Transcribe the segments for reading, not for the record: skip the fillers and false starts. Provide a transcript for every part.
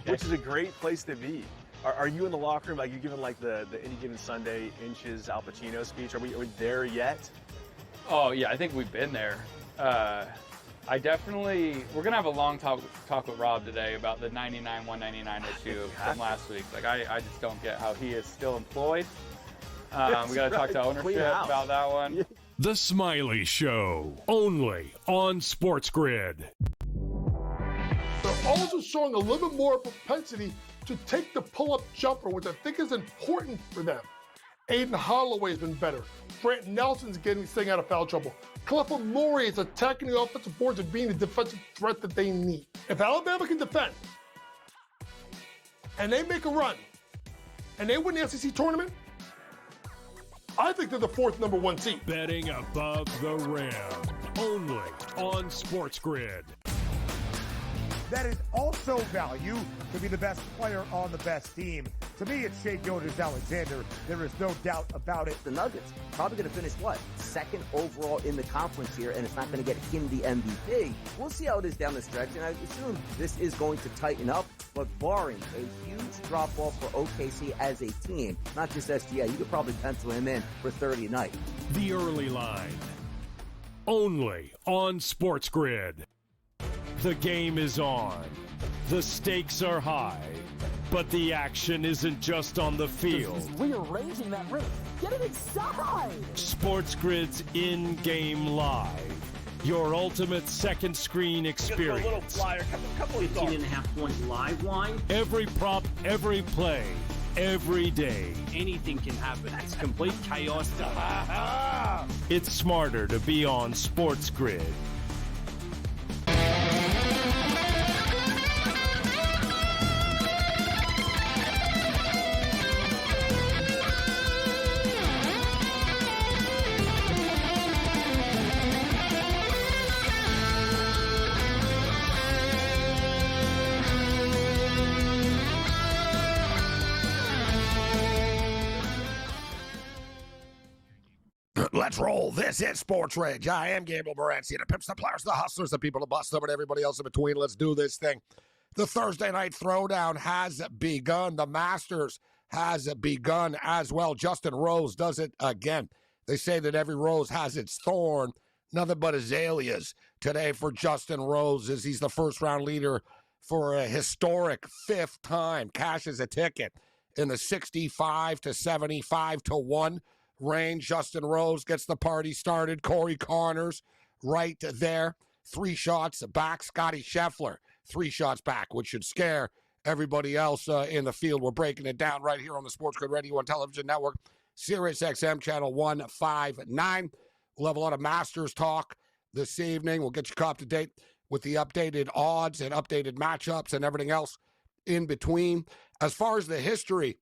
which is a great place to be. Are you in the locker room? Like, you giving like the Any Given Sunday Inches Al Pacino speech? Are we there yet? Oh yeah, I think we've been there. We're gonna have a long talk with Rob today about the 99 199 issue from last week. Like, I just don't get how he is still employed. We gotta talk to ownership about that one. Yeah. The Smiley Show, only on SportsGrid. They're also showing a little bit more propensity to take the pull-up jumper, which I think is important for them. Aiden Holloway's been better. Grant Nelson's staying out of foul trouble. Clifford Murray is attacking the offensive boards and being the defensive threat that they need. If Alabama can defend, and they make a run, and they win the SEC tournament, I think they're the fourth number one seed. Betting above the rim, only on SportsGrid. That is also value to be the best player on the best team. To me, it's Shai Gilgeous-Alexander. There is no doubt about it. The Nuggets probably going to finish, second overall in the conference here, and it's not going to get him the MVP. We'll see how it is down the stretch, and I assume this is going to tighten up, but barring a huge drop-off for OKC as a team, not just SGA, you could probably pencil him in for 30 a night. The Early Line, only on SportsGrid. The game is on. The stakes are high. But the action isn't just on the field. He's rearranging that rim. Get it inside! SportsGrid's in-game live. Your ultimate second screen experience. A little flyer, couple of 18.5 point live line. Every prop, every play, every day. Anything can happen. It's complete chaos. It's smarter to be on SportsGrid. Let's roll. This is SportsRage. I am Gabriel Morency. The pimps, the players, the hustlers, the people, the bust them, and everybody else in between. Let's do this thing. The Thursday night throwdown has begun. The Masters has begun as well. Justin Rose does it again. They say that every rose has its thorn. Nothing but azaleas today for Justin Rose, as he's the first-round leader for a historic fifth time. Cashes a ticket in the 65 to 75 to 1 range. Justin Rose gets the party started. Corey Connors right there. 3 shots back. Scotty Scheffler 3 shots back, which should scare everybody else in the field. We're breaking it down right here on the SportsGrid Radio and Television Network, Sirius XM Channel 159. We'll have a lot of Masters talk this evening. We'll get you up to date with the updated odds and updated matchups and everything else in between. As far as the history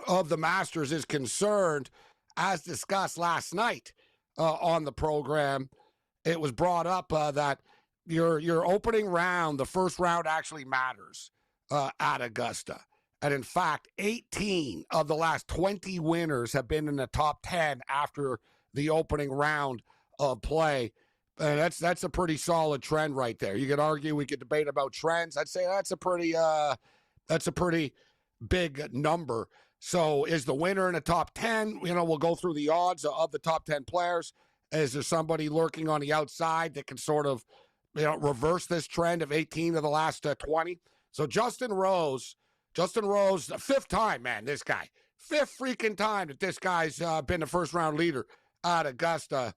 of the Masters is concerned, as discussed last night on the program, it was brought up that your opening round, the first round, actually matters at Augusta. And in fact, 18 of the last 20 winners have been in the top 10 after the opening round of play. And that's a pretty solid trend right there. You could argue, we could debate about trends. I'd say that's a pretty big number. So is the winner in the top 10? We'll go through the odds of the top 10 players. Is there somebody lurking on the outside that can sort of, reverse this trend of 18 of the last 20? So Justin Rose, the fifth time, man, this guy. Fifth freaking time that this guy's been the first-round leader at Augusta.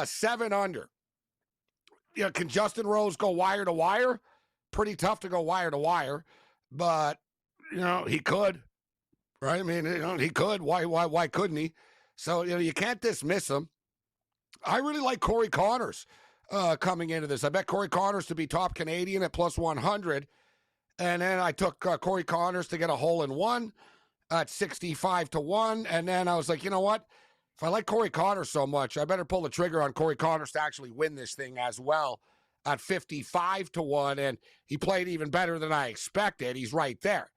7 under. Can Justin Rose go wire to wire? Pretty tough to go wire to wire, but, he could. Right? I mean, he could. Why couldn't he? So, you can't dismiss him. I really like Corey Connors coming into this. I bet Corey Connors to be top Canadian at plus 100. And then I took Corey Connors to get a hole-in-one at 65 to 1. And then I was like, you know what? If I like Corey Connors so much, I better pull the trigger on Corey Connors to actually win this thing as well at 55 to 1. And he played even better than I expected. He's right there.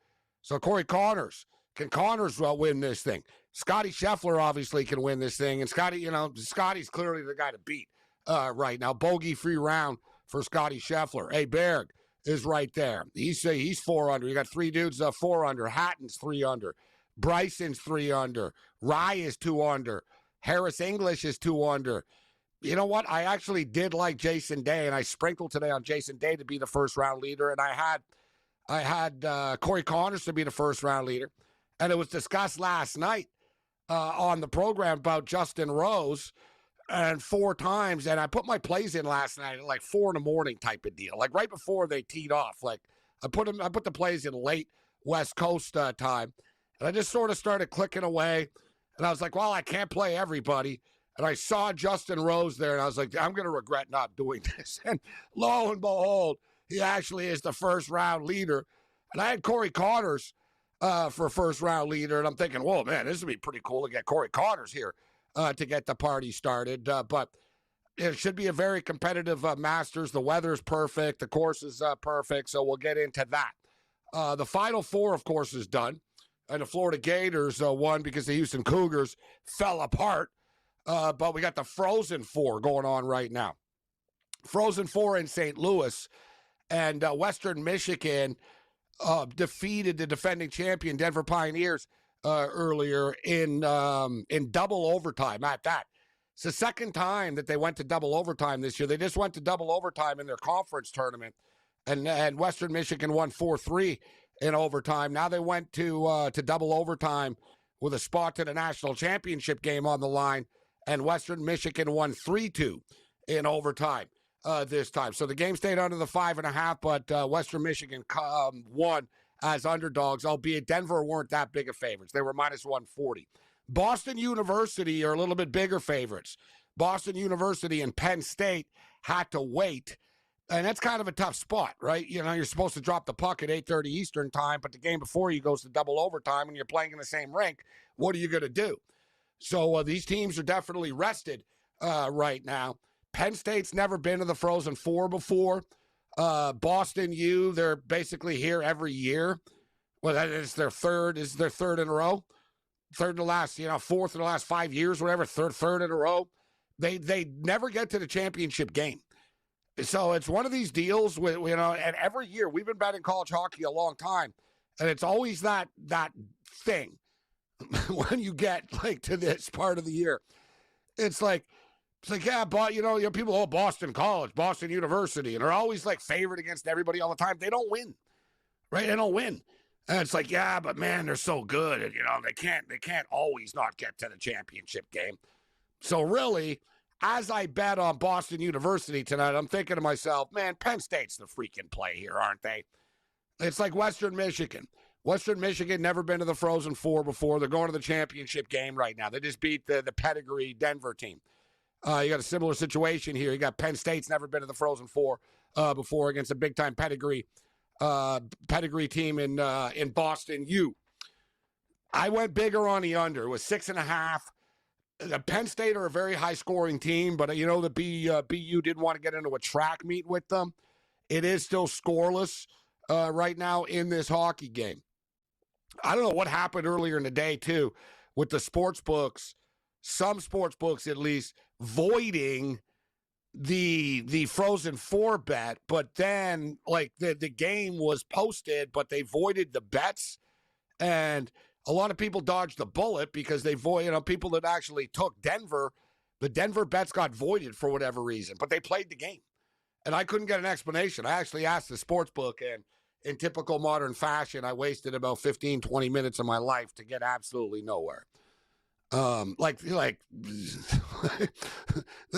So Corey Connors. Can Connors win this thing? Scotty Scheffler obviously can win this thing. And Scotty's clearly the guy to beat right now. Bogey-free round for Scotty Scheffler. Hey, Berg, is right there. He's 4 under. You got 3 dudes 4 under. Hatton's 3 under. Bryson's 3 under. Rye is 2 under. Harris English is 2 under. You know what? I actually did like Jason Day, and I sprinkled today on Jason Day to be the first round leader, and I had Corey Connors to be the first round leader, and it was discussed last night on the program about Justin Rose, and 4 times, and I put my plays in last night at like 4 in the morning type of deal, like right before they teed off. Like I put the plays in late West Coast time, and I just sort of started clicking away, and I was like, well, I can't play everybody. And I saw Justin Rose there, and I was like, I'm going to regret not doing this. And lo and behold, he actually is the first-round leader. And I had Corey Connors for first-round leader, and I'm thinking, whoa, man, this would be pretty cool to get Corey Connors here to get the party started. But it should be a very competitive Masters. The weather's perfect. The course is perfect, so we'll get into that. The Final Four, of course, is done. And the Florida Gators won because the Houston Cougars fell apart. But we got the Frozen Four going on right now. Frozen Four in St. Louis, and Western Michigan defeated the defending champion Denver Pioneers earlier in double overtime. At that, it's the second time that they went to double overtime this year. They just went to double overtime in their conference tournament, and Western Michigan won 4-3 in overtime. Now they went to double overtime with a spot to the national championship game on the line. And Western Michigan won 3-2 in overtime this time. So the game stayed under the 5.5, but Western Michigan won as underdogs, albeit Denver weren't that big of favorites. They were minus 140. Boston University are a little bit bigger favorites. Boston University and Penn State had to wait. And that's kind of a tough spot, right? You know, you're supposed to drop the puck at 8:30 Eastern time, but the game before you goes to double overtime and you're playing in the same rink. What are you going to do? So these teams are definitely rested right now. Penn State's never been to the Frozen Four before. Boston U, they're basically here every year. Well, that is their third. Is their third in a row? Third in the last, fourth in the last 5 years, whatever. Third in a row. They never get to the championship game. So it's one of these deals with, and every year we've been betting college hockey a long time, and it's always that thing. When you get like to this part of the year, it's like, yeah, but people, Boston College, Boston University, and they're always like favored against everybody all the time. They don't win, right? They don't win. And it's like, yeah, but man, they're so good. And, they can't always not get to the championship game. So really, as I bet on Boston University tonight, I'm thinking to myself, man, Penn State's the freaking play here, aren't they? It's like Western Michigan. Western Michigan never been to the Frozen Four before. They're going to the championship game right now. They just beat the pedigree Denver team. You got a similar situation here. You got Penn State's never been to the Frozen Four before against a big-time pedigree team in Boston U. I went bigger on the under. It was 6.5. The Penn State are a very high-scoring team, but the BU didn't want to get into a track meet with them. It is still scoreless right now in this hockey game. I don't know what happened earlier in the day, too, with the sports books, some sports books at least, voiding the Frozen Four bet, but then, like, the game was posted, but they voided the bets, and a lot of people dodged the bullet because they people that actually took Denver, the Denver bets got voided for whatever reason, but they played the game, and I couldn't get an explanation. I actually asked the sports book, and in typical modern fashion, I wasted about 15, 20 minutes of my life to get absolutely nowhere. Like the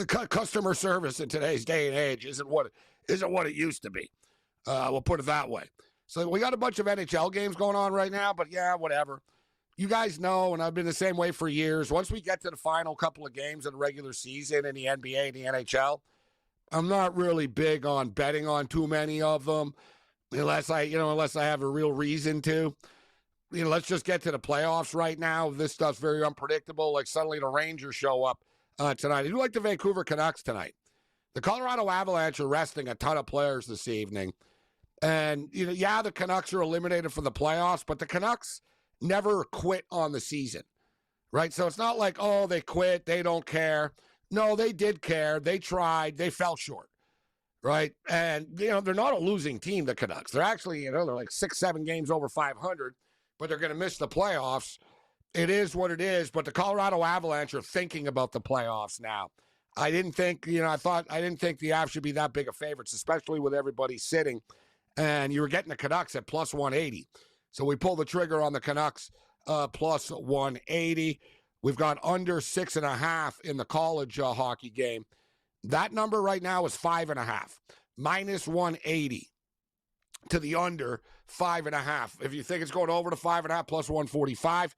customer service in today's day and age isn't what it used to be. We'll put it that way. So we got a bunch of NHL games going on right now, but yeah, whatever. You guys know, and I've been the same way for years. Once we get to the final couple of games of the regular season in the NBA and the NHL, I'm not really big on betting on too many of them. Unless I have a real reason to. Let's just get to the playoffs right now. This stuff's very unpredictable. Like suddenly the Rangers show up tonight. I do like the Vancouver Canucks tonight. The Colorado Avalanche are resting a ton of players this evening. And, the Canucks are eliminated from the playoffs, but the Canucks never quit on the season, right? So it's not like, they quit, they don't care. No, they did care. They tried. They fell short. right? And, they're not a losing team, the Canucks. They're actually, they're like 6-7 games over 500, but they're going to miss the playoffs. It is what it is, but the Colorado Avalanche are thinking about the playoffs now. I didn't think the Avs should be that big of favorites, especially with everybody sitting. And you were getting the Canucks at plus 180. So we pulled the trigger on the Canucks plus 180. We've got under 6.5 in the college hockey game. That number right now is 5.5, minus 180 to the under 5.5. If you think it's going over to 5.5, plus 145.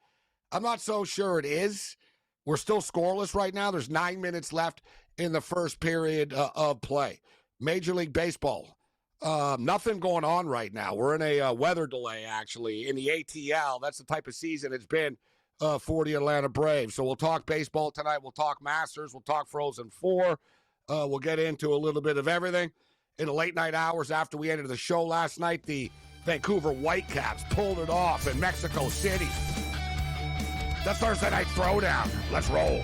I'm not so sure it is. We're still scoreless right now. There's 9 minutes left in the first period of play. Major League Baseball, nothing going on right now. We're in a weather delay, actually, in the ATL. That's the type of season it's been for the Atlanta Braves. So we'll talk baseball tonight. We'll talk Masters. We'll talk Frozen 4. We'll get into a little bit of everything. In the late night hours after we ended the show last night, the Vancouver Whitecaps pulled it off in Mexico City. The Thursday Night Throwdown. Let's roll.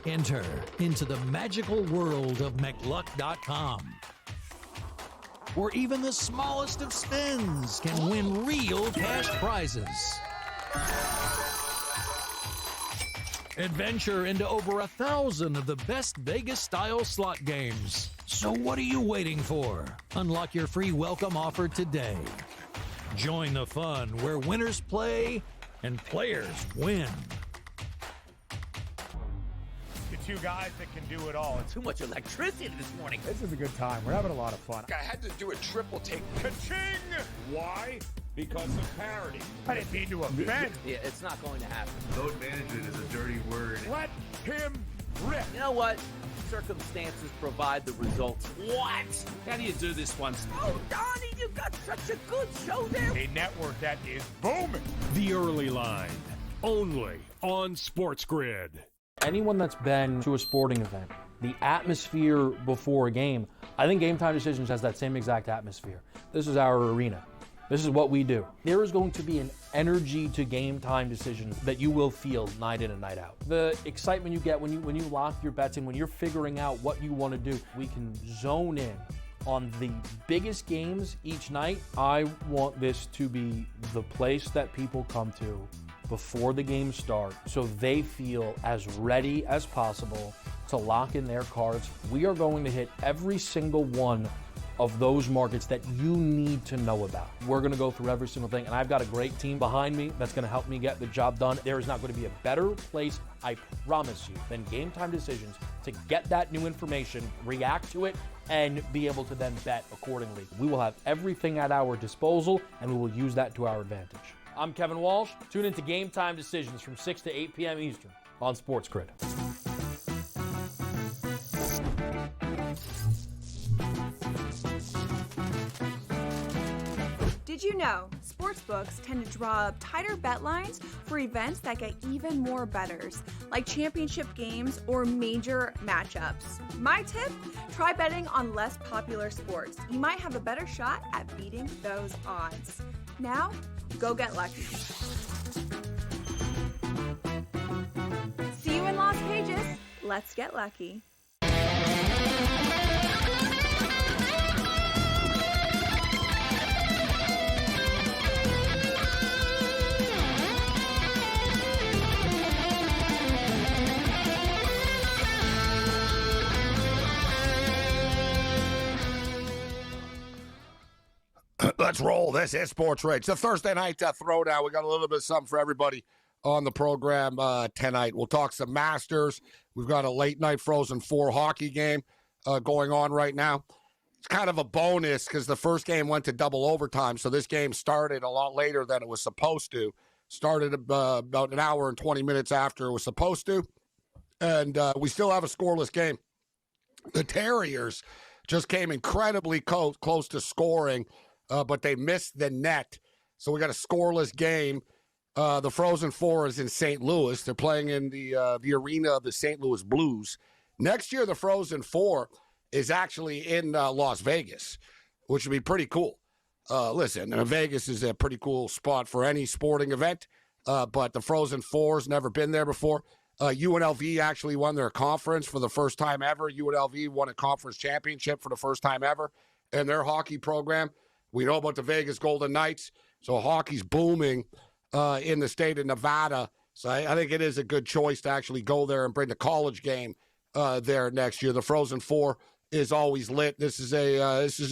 Enter into the magical world of McLuck.com, where even the smallest of spins can win real cash prizes. Adventure into over 1,000 of the best Vegas-style slot games. So what are you waiting for? Unlock your free welcome offer today. Join the fun where winners play and players win. Two guys that can do it all. Too much electricity this morning. This is a good time. We're having a lot of fun. I had to do a triple take. Ka-ching! Why? Because of parity. I didn't mean to offend. Yeah, it's not going to happen. Load management is a dirty word. Let him rip. You know what? Circumstances provide the results. What? How do you do this one? Oh, Donnie, you got such a good show there. A network that is booming. The Early Line, only on SportsGrid. Anyone that's been to a sporting event, the atmosphere before a game, I think Game Time Decisions has that same exact atmosphere. This is our arena. This is what we do. There is going to be an energy to Game Time Decisions that you will feel night in and night out. The excitement you get when you lock your bets in, when you're figuring out what you want to do, we can zone in on the biggest games each night. I want this to be the place that people come to before the games start so they feel as ready as possible to lock in their cards. We are going to hit every single one of those markets that you need to know about. We're going to go through every single thing, and I've got a great team behind me that's going to help me get the job done. There is not going to be a better place, I promise you, than Game Time Decisions to get that new information, react to it, and be able to then bet accordingly. We will have everything at our disposal, and we will use that to our advantage. I'm Kevin Walsh. Tune into Game Time Decisions from 6 to 8 p.m. Eastern on SportsGrid. Did you know sportsbooks tend to draw up tighter bet lines for events that get even more bettors, like championship games or major matchups? My tip? Try betting on less popular sports. You might have a better shot at beating those odds. Now, go get lucky. See you in Las Vegas. Let's get lucky. Let's roll. This is SportsRage. The Thursday night throwdown. We got a little bit of something for everybody on the program tonight. We'll talk some Masters. We've got a late night Frozen 4 hockey game going on right now. It's kind of a bonus because the first game went to double overtime, so this game started a lot later than it was supposed to. Started about an hour and 20 minutes after it was supposed to, and we still have a scoreless game. The Terriers just came incredibly close to scoring, but they missed the net. So we got a scoreless game. The Frozen Four is in St. Louis. They're playing in the arena of the St. Louis Blues. Next year, the Frozen Four is actually in Las Vegas, which would be pretty cool. Listen, Vegas is a pretty cool spot for any sporting event, but the Frozen Four's never been there before. UNLV actually won their conference for the first time ever. UNLV won a conference championship for the first time ever in their hockey program. We know about the Vegas Golden Knights, so hockey's booming in the state of Nevada. So I think it is a good choice to actually go there and bring the college game there next year. The Frozen Four is always lit. This is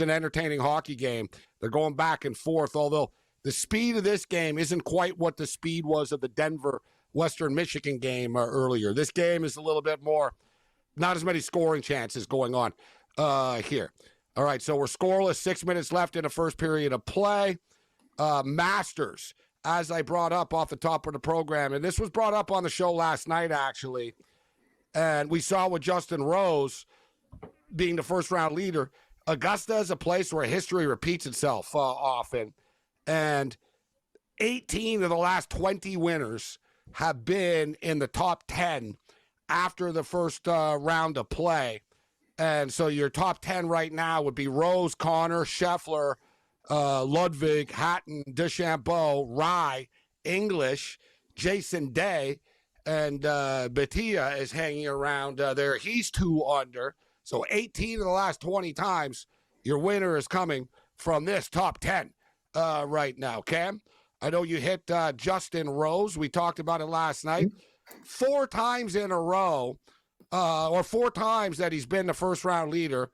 an entertaining hockey game. They're going back and forth, although the speed of this game isn't quite what the speed was of the Denver Western Michigan game earlier. This game is a little bit more, not as many scoring chances going on here. All right, so we're scoreless. 6 minutes left in the first period of play. Masters, as I brought up off the top of the program, and this was brought up on the show last night, actually, and we saw with Justin Rose being the first-round leader. Augusta is a place where history repeats itself often, and 18 of the last 20 winners have been in the top 10 after the first round of play. And so your top 10 right now would be Rose, Connor, Scheffler, Ludwig, Hatton, DeChambeau, Rye, English, Jason Day, and Batia is hanging around there. He's 2 under. So 18 of the last 20 times, your winner is coming from this top 10 right now. Cam, I know you hit Justin Rose. We talked about it last night. 4 times in a row, or 4 times that he's been the first-round leader.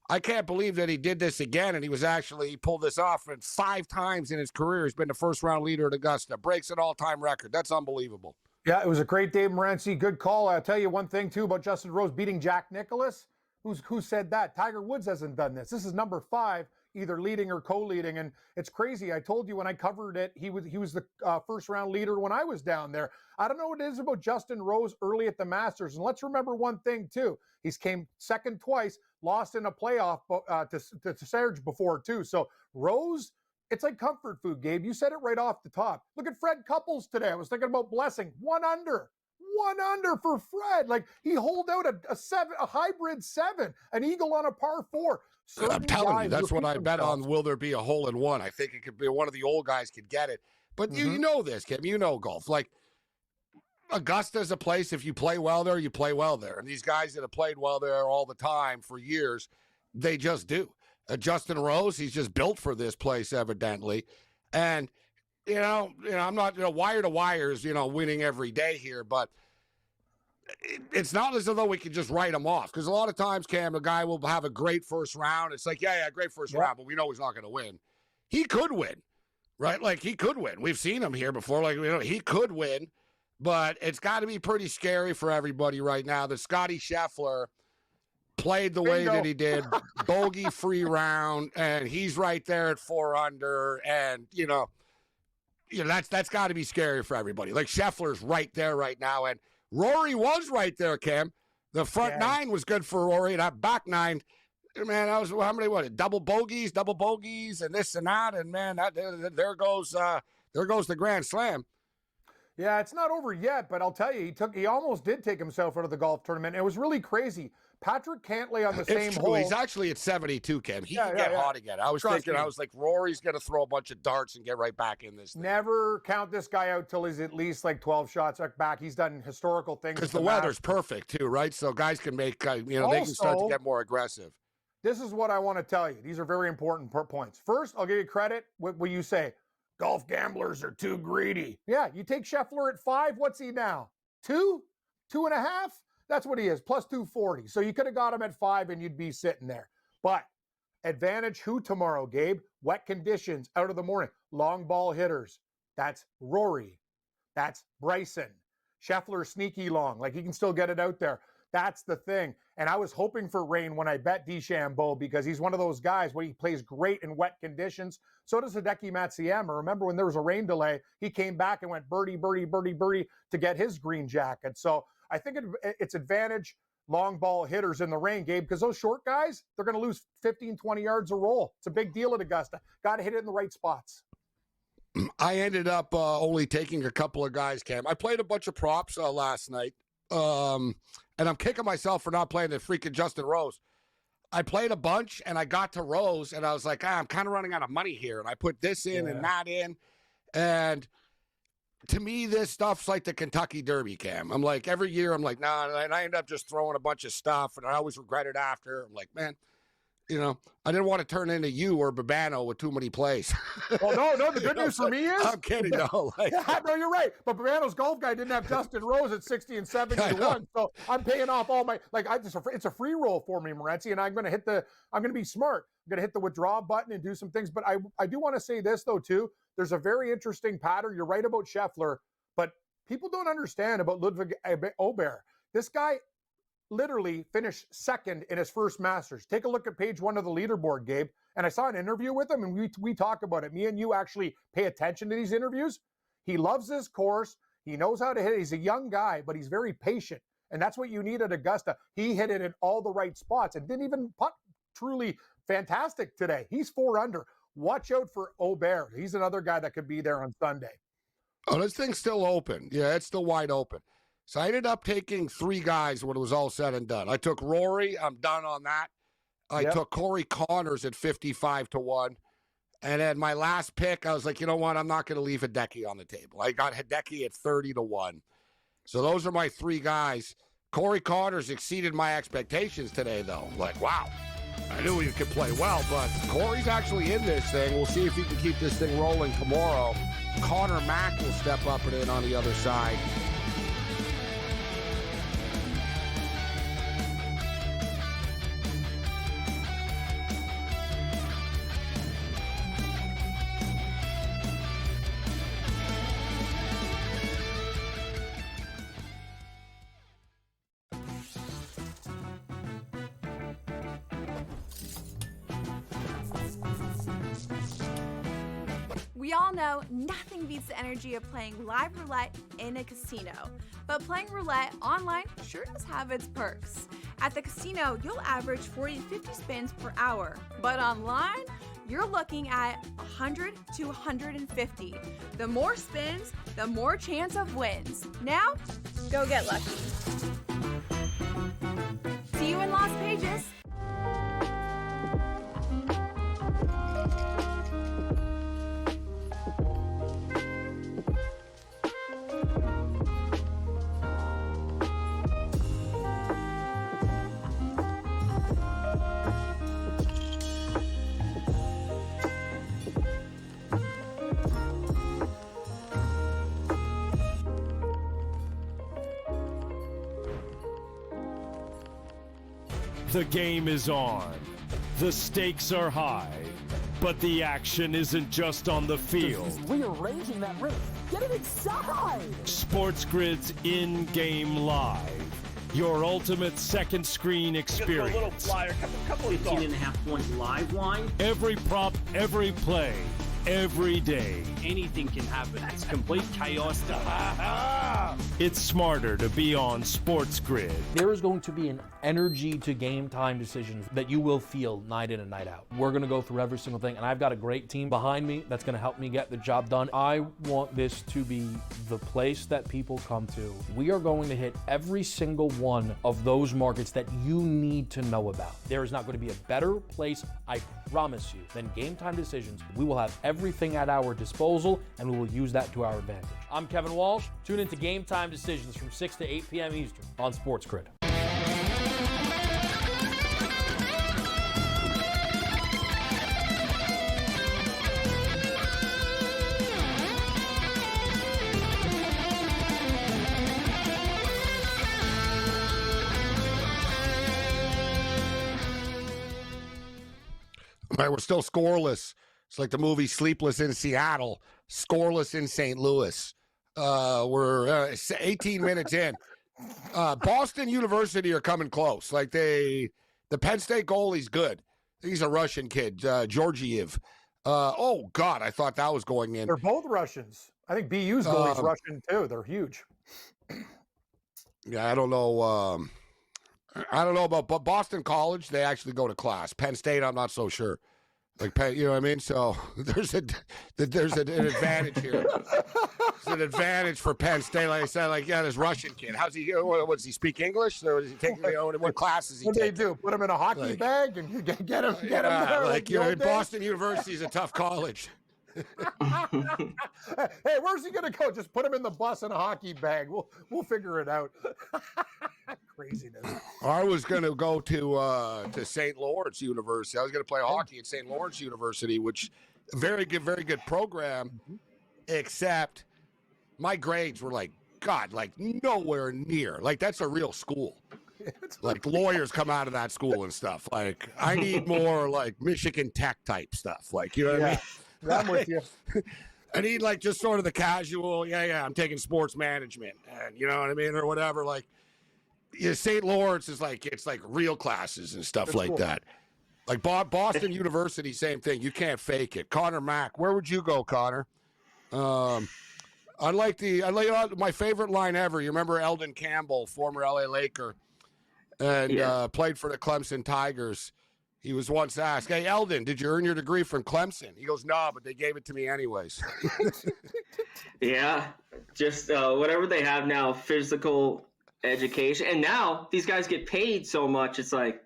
I can't believe that he did this again, and he pulled this off. And 5 times in his career, he's been the first-round leader at Augusta. Breaks an all-time record. That's unbelievable. Yeah, it was a great day, Morency. Good call. I'll tell you one thing, too, about Justin Rose beating Jack Nicklaus. Who said that? Tiger Woods hasn't done this. This is number 5, either leading or co-leading, and it's crazy. I told you when I covered it, he was the first-round leader when I was down there. I don't know what it is about Justin Rose early at the Masters, and let's remember one thing, too. He's came second twice, lost in a playoff to Serge before, too. So Rose, it's like comfort food, Gabe. You said it right off the top. Look at Fred Couples today. I was thinking about Blessing. 1 under. 1 under for Fred. Like, he holed out a hybrid 7, an eagle on a par 4. I'm telling you, that's what I bet on. Will there be a hole in one? I think it could be one of the old guys could get it. But you know this, Kim. You know golf. Like, Augusta is a place, if you play well there, you play well there. And these guys that have played well there all the time for years, they just do. Justin Rose, he's just built for this place, evidently. And, I'm not, wire to wires, winning every day here, but it's not as though we can just write him off. Because a lot of times, Cam, a guy will have a great first round. It's like, yeah, great first round, but we know he's not going to win. He could win, right? Like, he could win. We've seen him here before. Like, he could win, but it's got to be pretty scary for everybody right now that Scotty Scheffler played the way that he did, bogey-free round, and he's right there at 4 under, and, that's got to be scary for everybody. Like, Scheffler's right there right now, and Rory was right there, Cam. The front 9 was good for Rory. That back 9, man, that was how many? Double bogeys, and this and that, and man, there goes the Grand Slam. Yeah, it's not over yet, but I'll tell you, he almost did take himself out of the golf tournament. It was really crazy. Patrick Cantlay on the same hole. He's actually at 72, Cam. He can get hot again. I was like, Rory's going to throw a bunch of darts and get right back in this thing. Never count this guy out till he's at least like 12 shots back. He's done historical things. Because the weather's perfect, too, right? So guys can make, they can start to get more aggressive. This is what I want to tell you. These are very important points. First, I'll give you credit. What will you say? Golf gamblers are too greedy. Yeah, you take Scheffler at 5. What's he now? 2? 2.5? That's what he is, plus 240. So you could have got him at 5 and you'd be sitting there. But advantage who tomorrow, Gabe? Wet conditions out of the morning. Long ball hitters. That's Rory. That's Bryson. Scheffler sneaky long. Like, he can still get it out there. That's the thing. And I was hoping for rain when I bet DeChambeau because he's one of those guys where he plays great in wet conditions. So does Hideki Matsuyama. Remember when there was a rain delay, he came back and went birdie, birdie, birdie, birdie to get his green jacket. So I think it's advantage long ball hitters in the rain, Gabe, because those short guys, they're going to lose 15, 20 yards a roll. It's a big deal at Augusta. Got to hit it in the right spots. I ended up only taking a couple of guys, Cam. I played a bunch of props last night, and I'm kicking myself for not playing the freaking Justin Rose. I played a bunch, and I got to Rose, and I was like, I'm kind of running out of money here. And I put this in and that in. And to me, this stuff's like the Kentucky Derby, Cam. I'm like, every year, I'm like, nah, and I end up just throwing a bunch of stuff, and I always regret it after. I'm like, man, I didn't want to turn into you or Babano with too many plays. Well, no, the good news for me is... I'm kidding, no. No, you're right. But Babano's golf guy didn't have Justin Rose at 60 and 71, so I'm paying off all my... it's a free roll for me, Morency, and I'm going to be smart. I'm going to hit the withdraw button and do some things. But I do want to say this, though, too. There's a very interesting pattern. You're right about Scheffler, but people don't understand about Ludwig Aubert. This guy literally finished second in his first Masters. Take a look at page 1 of the leaderboard, Gabe. And I saw an interview with him, and we talk about it. Me and you actually pay attention to these interviews. He loves this course. He knows how to hit it. He's a young guy, but he's very patient. And that's what you need at Augusta. He hit it in all the right spots and didn't even putt truly fantastic today. He's 4 under. Watch out for Aubert. He's another guy that could be there on Sunday. Oh, this thing's still open. Yeah, it's still wide open. So I ended up taking 3 guys when it was all said and done. I took Rory. I'm done on that. I took Corey Connors at 55-1. And then my last pick, I was like, you know what? I'm not going to leave Hideki on the table. I got Hideki at 30-1. So those are my 3 guys. Corey Connors exceeded my expectations today, though. Like, wow. I knew he could play well, but Corey's actually in this thing. We'll see if he can keep this thing rolling tomorrow. Connor Mack will step up and in on the other side. We all know nothing beats the energy of playing live roulette in a casino. But playing roulette online sure does have its perks. At the casino, you'll average 40 to 50 spins per hour. But online, you're looking at 100 to 150. The more spins, the more chance of wins. Now, go get lucky. See you in Las Vegas. The game is on. The stakes are high. But the action isn't just on the field. He's rearranging that ring. Get it inside! SportsGrid's in-game live. Your ultimate second screen experience. Just a little flyer, couple 15.5 points live line. Every prop, every play, every day. Anything can happen. That's complete chaos. It's smarter to be on SportsGrid. There is going to be an energy to game time decisions that you will feel night in and night out. We're going to go through every single thing, and I've got a great team behind me that's going to help me get the job done. I want this to be the place that people come to. We are going to hit every single one of those markets that you need to know about. There is not going to be a better place, I promise you, than Game Time Decisions. We will have everything at our disposal, and we will use that to our advantage. I'm Kevin Walsh. Tune into Game Time Decisions from 6 to 8 p.m. Eastern on SportsGrid. All right, we're still scoreless. It's like the movie Sleepless in Seattle, scoreless in St. Louis. We're 18 minutes in. Boston University are coming close. Like the Penn State goalie's good. He's a Russian kid, Georgiev. Oh, God, I thought that was going in. They're both Russians. I think BU's goalie's Russian, too. They're huge. Yeah, I don't know. I don't know about Boston College. They actually go to class. Penn State, I'm not so sure. Like, you know what I mean? So there's an advantage here. There's an advantage for Penn State. Like I said, like, yeah, this Russian kid. How's he? What does he speak English? Or does he take? What classes he What do take? they do? Put him in a hockey bag and get him there. Like, you know, Boston University is a tough college. Hey, where's he gonna go? Just put him in the bus in a hockey bag. We'll figure it out. Craziness. I was gonna go to St. Lawrence University. I was gonna play hockey at St. Lawrence University, which very good program, except my grades were like nowhere near. Like, that's a real school. Like, lawyers come out of that school and stuff. Like, I need more like Michigan Tech type stuff. Like, you know what I mean? Yeah, I'm with you. I need like just sort of the casual, I'm taking sports management, and you know what I mean, or whatever. Like, St. Lawrence is like, it's like real classes and stuff like cool. That. Like Boston University, same thing. You can't fake it. Connor Mack, where would you go, Connor? I like my favorite line ever. You remember Eldon Campbell, former LA Laker, and played for the Clemson Tigers. He was once asked, "Hey, Eldon, did you earn your degree from Clemson?" He goes, "No, but they gave it to me anyways." Yeah, just whatever they have now, physical education. And now these guys get paid so much, it's like,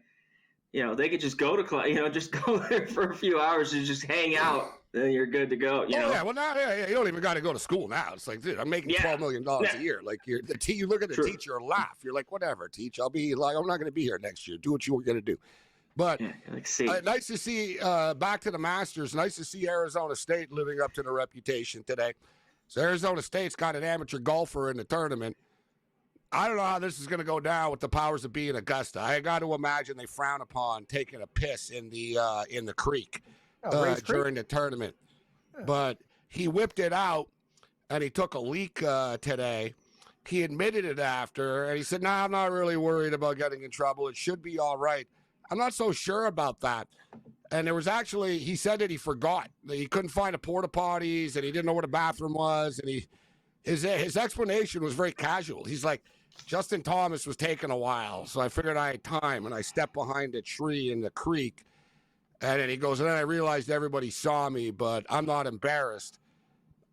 you know, they could just go to class, you know, just go there for a few hours and just hang out. Then you're good to go. You know? Yeah, well, now you don't even got to go to school now. It's like, dude, I'm making $12 million a year. Like, you look at the teacher and laugh. You're like, whatever, teach. I'm not going to be here next year. Do what you were going to do. But nice to see, back to the Masters, nice to see Arizona State living up to the reputation today. So Arizona State's got an amateur golfer in the tournament. I don't know how this is going to go down with the powers that be in Augusta. I got to imagine they frown upon taking a piss in the creek during the tournament. Yeah. But he whipped it out, and he took a leak today. He admitted it after, and he said, "No, I'm not really worried about getting in trouble. It should be all right." I'm not so sure about that. And there was actually, he said that he forgot. That he couldn't find the porta potties, and he didn't know where the bathroom was. And his explanation was very casual. He's like, Justin Thomas was taking a while, so I figured I had time, and I stepped behind a tree in the creek. And then he goes, and then I realized everybody saw me, but I'm not embarrassed.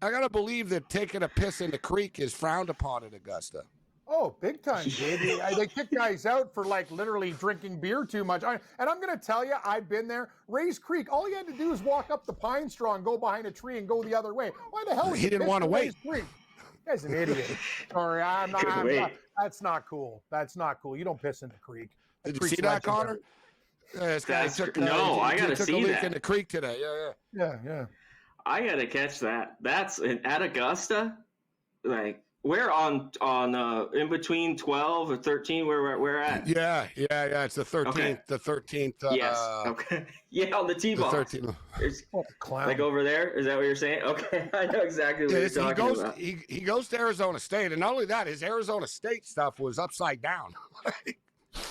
I got to believe that taking a piss in the creek is frowned upon in Augusta. Oh, big time, baby. They kick guys out for like literally drinking beer too much. And I'm going to tell you, I've been there. Race Creek, all he had to do is walk up the pine straw and go behind a tree and go the other way. Why the hell? He didn't want to wait. That guy's an idiot. Sorry, I'm not. That's not cool. That's not cool. You don't piss in the creek. Did you see that, Connor? Yeah, this guy took a leak in the creek today. Yeah. I got to catch that. That's at Augusta. Like, we're on in between 12 or 13 where we're at. Yeah. It's the 13th. Okay. The 13th. Yes. Okay. Yeah, on the T-box. The 13th. Like over there? Is that what you're saying? Okay. I know exactly what you're talking about. He goes to Arizona State, and not only that, his Arizona State stuff was upside down.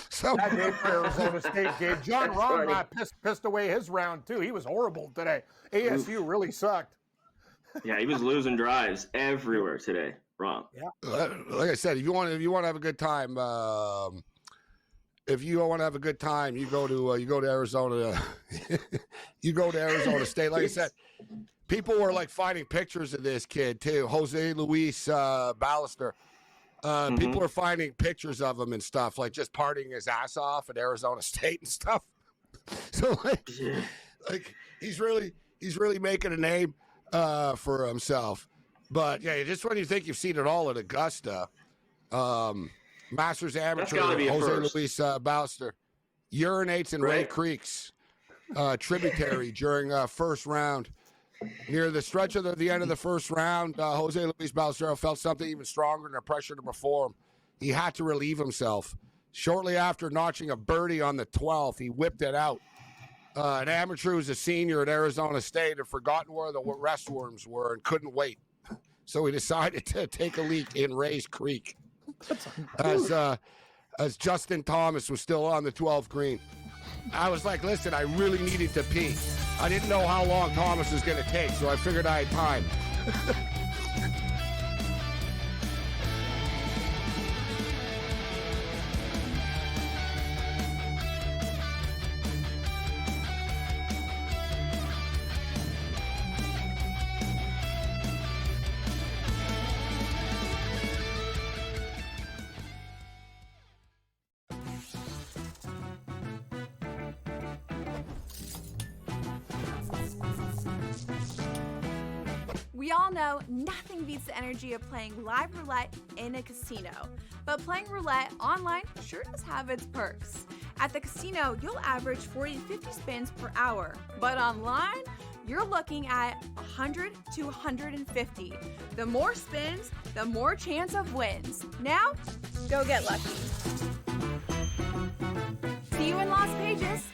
So that game for Arizona State game. John Rahm pissed away his round too. He was horrible today. ASU really sucked. Yeah, he was losing drives everywhere today. Wrong. Yeah. Like I said, if you want to have a good time, you go to Arizona. You go to Arizona State. Like I said, people were like finding pictures of this kid too, Jose Luis Ballester. People are finding pictures of him and stuff, like just partying his ass off at Arizona State and stuff. So like he's really making a name for himself. But yeah, just when you think you've seen it all at Augusta, Masters amateur Jose Luis Ballester urinates in Ray Creek's tributary during first round. Near the stretch of the end of the first round, Jose Luis Ballester felt something even stronger than the pressure to perform. He had to relieve himself. Shortly after notching a birdie on the 12th, he whipped it out. An amateur who's a senior at Arizona State had forgotten where the restrooms were and couldn't wait. So he decided to take a leak in Rays Creek as Justin Thomas was still on the 12th green. I was like, listen, I really needed to pee. I didn't know how long Thomas was going to take, so I figured I had time. know nothing beats the energy of playing live roulette in a casino. But playing roulette online sure does have its perks. At the casino, you'll average 40 to 50 spins per hour. But online, you're looking at 100 to 150. The more spins, the more chance of wins. Now, go get lucky. See you in Las Vegas.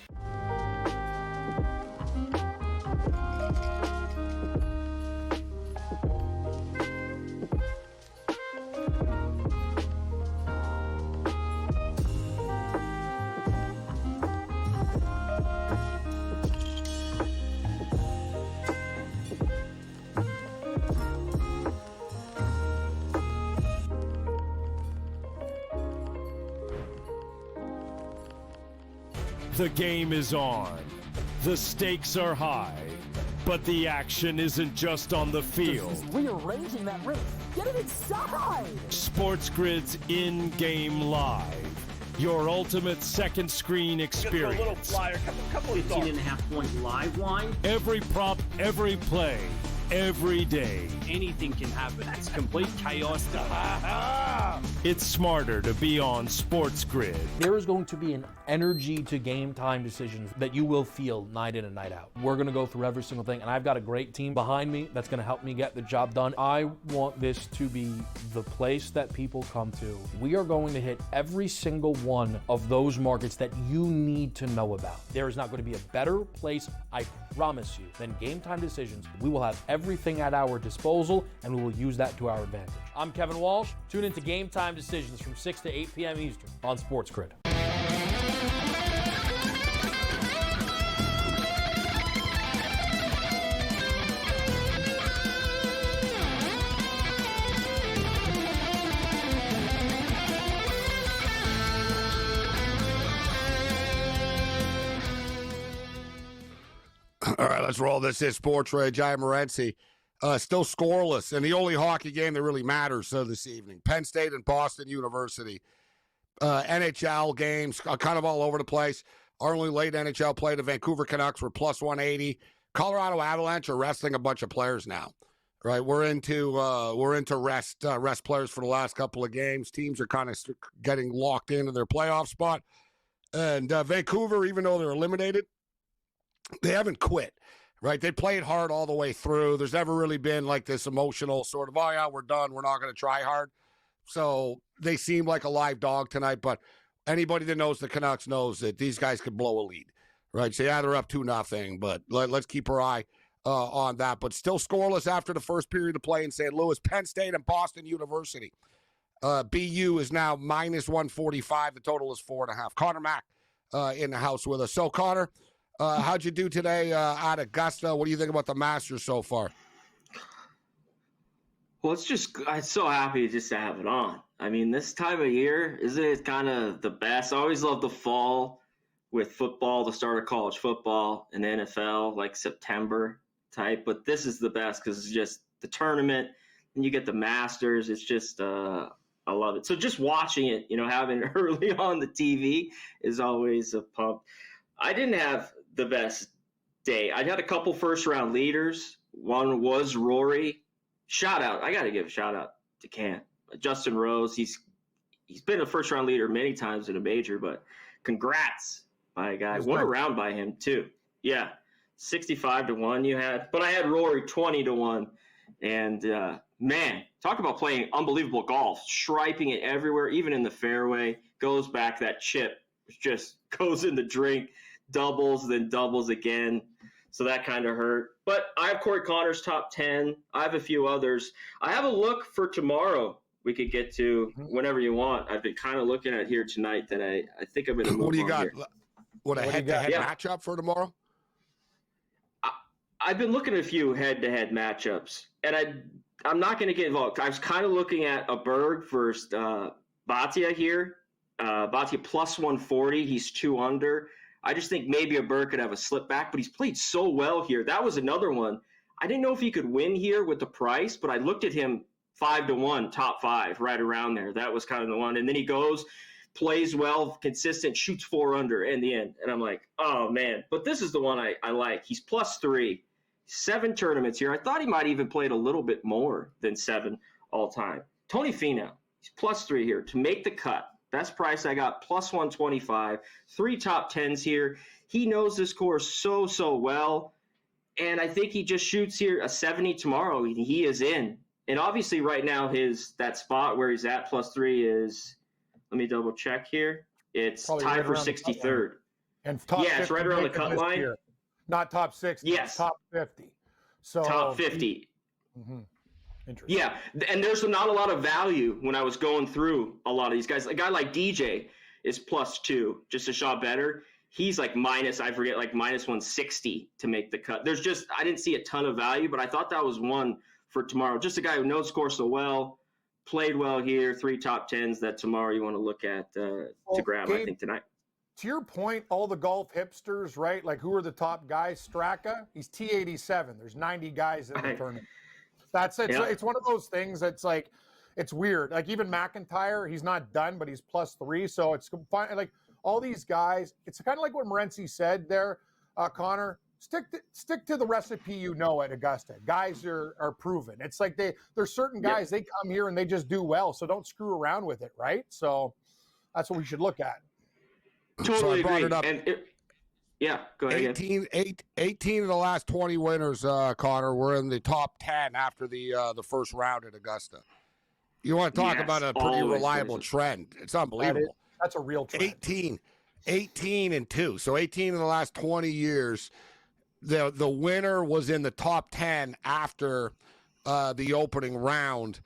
The game is on. The stakes are high. But the action isn't just on the field. He's rearranging that roof. Get it inside! SportsGrid's in-game live. Your ultimate second screen experience. A little flyer, couple of 15.5-point live line. Every prop, every play, every day. Anything can happen. It's complete chaos. It's smarter to be on SportsGrid. There is going to be an energy to game time decisions that you will feel night in and night out. We're going to go through every single thing, and I've got a great team behind me that's going to help me get the job done. I want this to be the place that people come to. We are going to hit every single one of those markets that you need to know about. There is not going to be a better place, I promise you, than Game Time Decisions. We will have everything at our disposal, and we will use that to our advantage. I'm Kevin Walsh. Tune into Game Time Decisions from 6 to 8 p.m. Eastern on SportsGrid. All right, let's roll. This is SportsRage. I am Morency. Still scoreless, and the only hockey game that really matters this evening. Penn State and Boston University. NHL games, kind of all over the place. Our only late NHL play, the Vancouver Canucks were plus 180. Colorado Avalanche are resting a bunch of players now. Right, we're into rest players for the last couple of games. Teams are kind of getting locked into their playoff spot. And Vancouver, even though they're eliminated, they haven't quit. Right, they played hard all the way through. There's never really been like this emotional sort of, oh yeah, we're done, we're not going to try hard. So they seem like a live dog tonight, but anybody that knows the Canucks knows that these guys could blow a lead. Right, so yeah, they're up 2-0, but let's keep our eye on that. But still scoreless after the first period of play in St. Louis. Penn State and Boston University. BU is now minus 145. The total is 4.5. Connor Mack in the house with us. So Connor, how'd you do today at Augusta? What do you think about the Masters so far? Well, I'm so happy just to have it on. I mean, this time of year, isn't it kind of the best? I always love the fall with football, the start of college football and NFL, like September type. But this is the best because it's just the tournament and you get the Masters. It's just, I love it. So just watching it, having it early on the TV is always a pump. I didn't have the best day. I had a couple first-round leaders. One was Rory. Shout out. I got to give a shout out to Cam. Justin Rose. He's been a first-round leader many times in a major, but congrats, my guy. What a round by him, too. Yeah, 65-1 you had. But I had Rory 20-1. And, man, talk about playing unbelievable golf. Striping it everywhere, even in the fairway. Goes back that chip. Just goes in the drink. Doubles, then doubles again. So that kind of hurt. But I have Corey Connors top 10. I have a few others. I have a look for tomorrow we could get to whenever you want. I've been kind of looking at here tonight that I think I'm going to move on. What do you got? Here. What a head-to-head matchup for tomorrow? I've been looking at a few head-to-head matchups, and I'm not going to get involved. I was kind of looking at a Berg versus Bhatia here. Bhatia plus 140. He's 2 under. I just think maybe a Berg could have a slip back, but he's played so well here. That was another one. I didn't know if he could win here with the price, but I looked at him 5-1, top 5, right around there. That was kind of the one. And then he goes, plays well, consistent, shoots 4 under in the end. And I'm like, oh, man. But this is the one I like. He's plus 3. 7 tournaments here. I thought he might even played a little bit more than 7 all time. Tony Finau, he's +3 here to make the cut. Best price I got, +125. 3 top 10s here. He knows this course so well. And I think he just shoots here a 70 tomorrow. He is in. And obviously right now that spot where he's at +3 is, let me double check here. It's Probably tied right for around the 63rd. And top yeah, it's right around the cut line. Year. Not top 60. Yes. Top 50. So top 50. Interesting. Yeah, and there's not a lot of value when I was going through a lot of these guys. A guy like DJ is +2, just a shot better. He's like -160 to make the cut. I didn't see a ton of value, but I thought that was one for tomorrow. Just a guy who knows course so well, played well here, 3 top 10s that tomorrow you want to look at to grab, Gabe, I think, tonight. To your point, all the golf hipsters, right? Like, who are the top guys? Straka, he's T87. There's 90 guys in the tournament. That's it. Yeah. It's one of those things that's like, it's weird. Like, even McIntyre, he's not done, but he's +3. So it's fine. Like, all these guys, it's kind of like what Morency said there, Connor. Stick to the recipe you know at Augusta. Guys are proven. It's like there's certain guys, they come here and they just do well. So don't screw around with it, right? So that's what we should look at. Totally so I brought agree. it up. Yeah, go ahead. 18 of the last 20 winners, Connor, were in the top 10 after the first round at Augusta. You want to talk about a pretty reliable trend. It's unbelievable. That's a real trend. 18 and 2. So 18 in the last 20 years, the winner was in the top 10 after the opening round.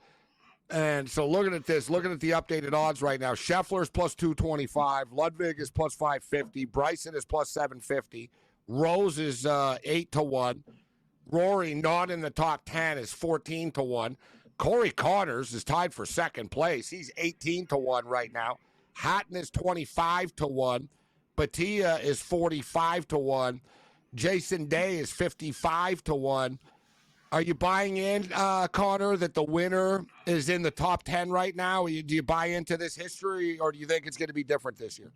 And so looking at the updated odds right now, Scheffler's +225, Ludwig is +550, Bryson is +750, Rose is 8-1, Rory not in the top 10 is 14-1, Corey Connors is tied for second place. He's 18-1 right now. Hatton is 25-1, Batia is 45-1, Jason Day is 55-1. Are you buying in, Connor, that the winner is in the top 10 right now? Do you buy into this history, or do you think it's going to be different this year?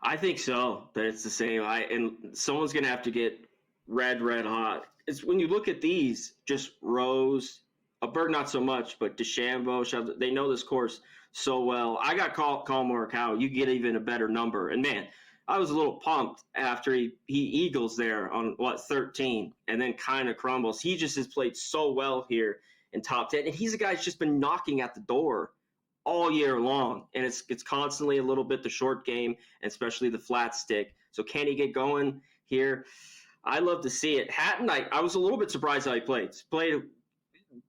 I think so, that it's the same. And someone's going to have to get red hot. It's when you look at these, just Rose, a Berg not so much, but DeChambeau, they know this course so well. I got Colin Morikawa. You get even a better number. And, man, I was a little pumped after he eagles there on 13 and then kind of crumbles. He just has played so well here in top 10. And he's a guy who's just been knocking at the door all year long. And it's constantly a little bit the short game, and especially the flat stick. So can he get going here? I love to see it. Hatton, I was a little bit surprised how he played. He's played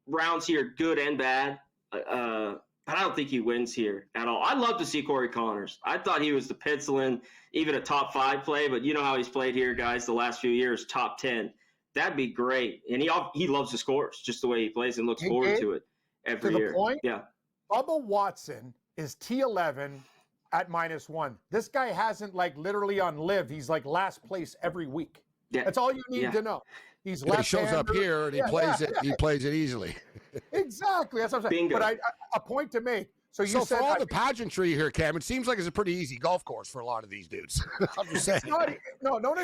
rounds here, good and bad. But I don't think he wins here at all. I'd love to see Corey Connors. I thought he was the pencil in even a top 5 play, but you know how he's played here, guys, the last few years, top 10. That'd be great. And he loves the scores, just the way he plays, and looks forward to it every year. To the point, yeah. Bubba Watson is T11 at -1. This guy hasn't, like, literally on live. He's like last place every week. Yeah. That's all you need to know. He shows up here and he plays it. He plays it easily. Exactly. That's what I'm saying. Bingo. But a point to make. So for all the pageantry here, Cam, it seems like it's a pretty easy golf course for a lot of these dudes. I'm just saying. No, it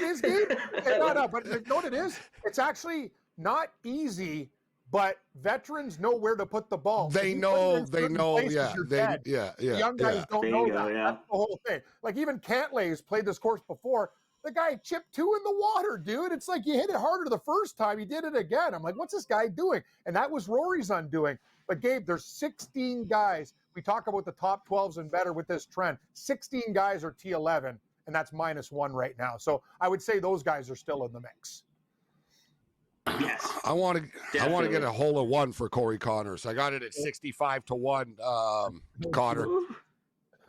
is, Gabe. No, but know what it is? It's actually not easy, but veterans know where to put the ball. They know. Yeah. The young guys don't know that. Yeah. That's the whole thing. Like, even Cantlay has played this course before. The guy chipped 2 in the water, dude. It's like you hit it harder the first time. He did it again. I'm like, what's this guy doing? And that was Rory's undoing. But, Gabe, there's 16 guys. We talk about the top 12s and better with this trend. 16 guys are T11, and that's -1 right now. So I would say those guys are still in the mix. Yes. I want to get a hole in one for Corey Connors. I got it at 65-1, Connor.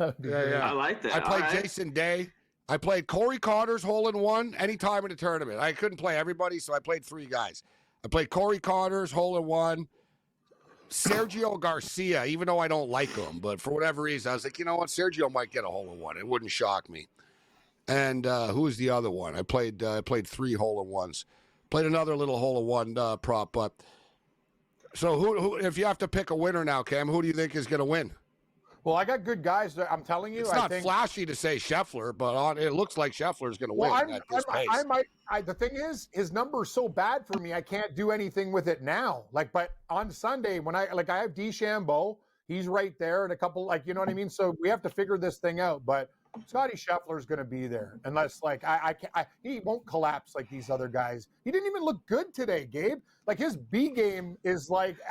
Yeah. I like that. I played Jason Day. I played Corey Connors hole in one anytime in the tournament. I couldn't play everybody, so I played 3 guys. I played Corey Connors hole in one. Sergio Garcia, even though I don't like him, but for whatever reason, I was like, you know what? Sergio might get a hole in one. It wouldn't shock me. And who was the other one? I played 3 hole in ones. Played another little hole in one prop. But so who? If you have to pick a winner now, Cam, who do you think is going to win? Well, I got good guys. I'm telling you. It's I not think, flashy to say Scheffler, but it looks like Scheffler's going to win at this pace. The thing is, his number is so bad for me, I can't do anything with it now. But on Sunday, when I have DeChambeau, he's right there, and a couple, you know what I mean? So we have to figure this thing out. But Scotty Scheffler is going to be there, unless he won't collapse like these other guys. He didn't even look good today, Gabe. His B game is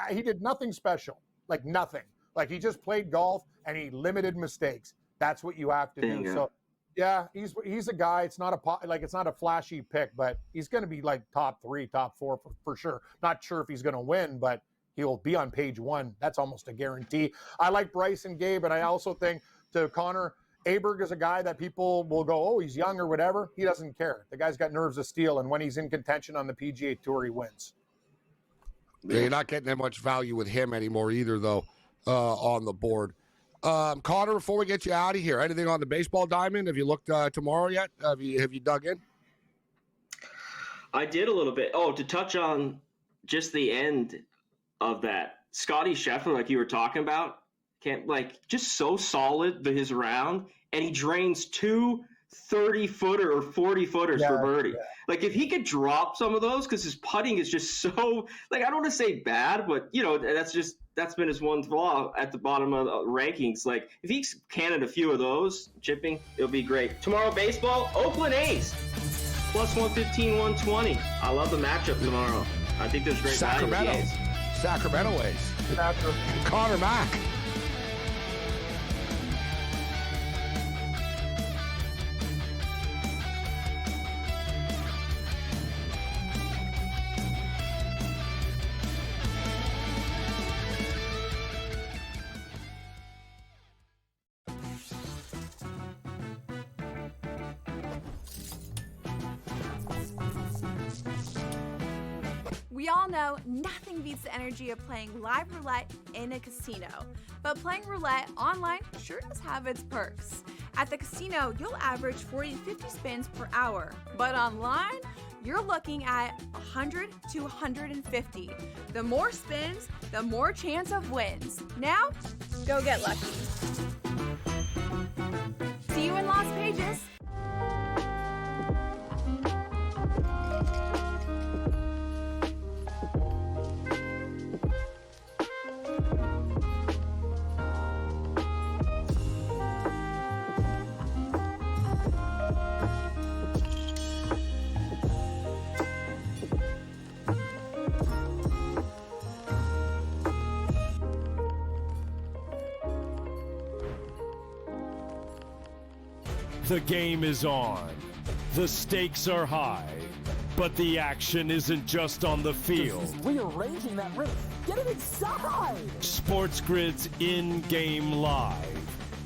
he did nothing special, nothing. He just played golf and he limited mistakes. That's what you have to do. So, yeah, he's a guy. It's not a flashy pick, but he's going to be top 3, top 4 for sure. Not sure if he's going to win, but he'll be on page 1. That's almost a guarantee. I like Bryce and Gabe, and I also think to Connor, Aberg is a guy that people will go, oh, he's young or whatever. He doesn't care. The guy's got nerves of steel, and when he's in contention on the PGA Tour, he wins. Yeah, you're not getting that much value with him anymore either, though. On the board. Connor, before we get you out of here, anything on the baseball diamond? Have you looked tomorrow yet? Have you dug in? I did a little bit. Oh, to touch on just the end of that, Scotty Scheffler, like you were talking about, just so solid his round, and he drains 2 30-footer or 40-footers for birdie. Yeah. If he could drop some of those, because his putting is just so, I don't want to say bad, but, that's been his one flaw at the bottom of the rankings. If he can a few of those, chipping, it'll be great. Tomorrow, baseball, Oakland A's, plus 115, 120. I love the matchup tomorrow. I think there's great value with the A's. Sacramento A's. Connor Mack. We all know nothing beats the energy of playing live roulette in a casino. But playing roulette online sure does have its perks. At the casino, you'll average 40 to 50 spins per hour. But online, you're looking at 100 to 150. The more spins, the more chance of wins. Now, go get lucky. See you in Las Vegas. The game is on. The stakes are high. But the action isn't just on the field. Rearranging that roof. Get it inside! SportsGrid's in-game live.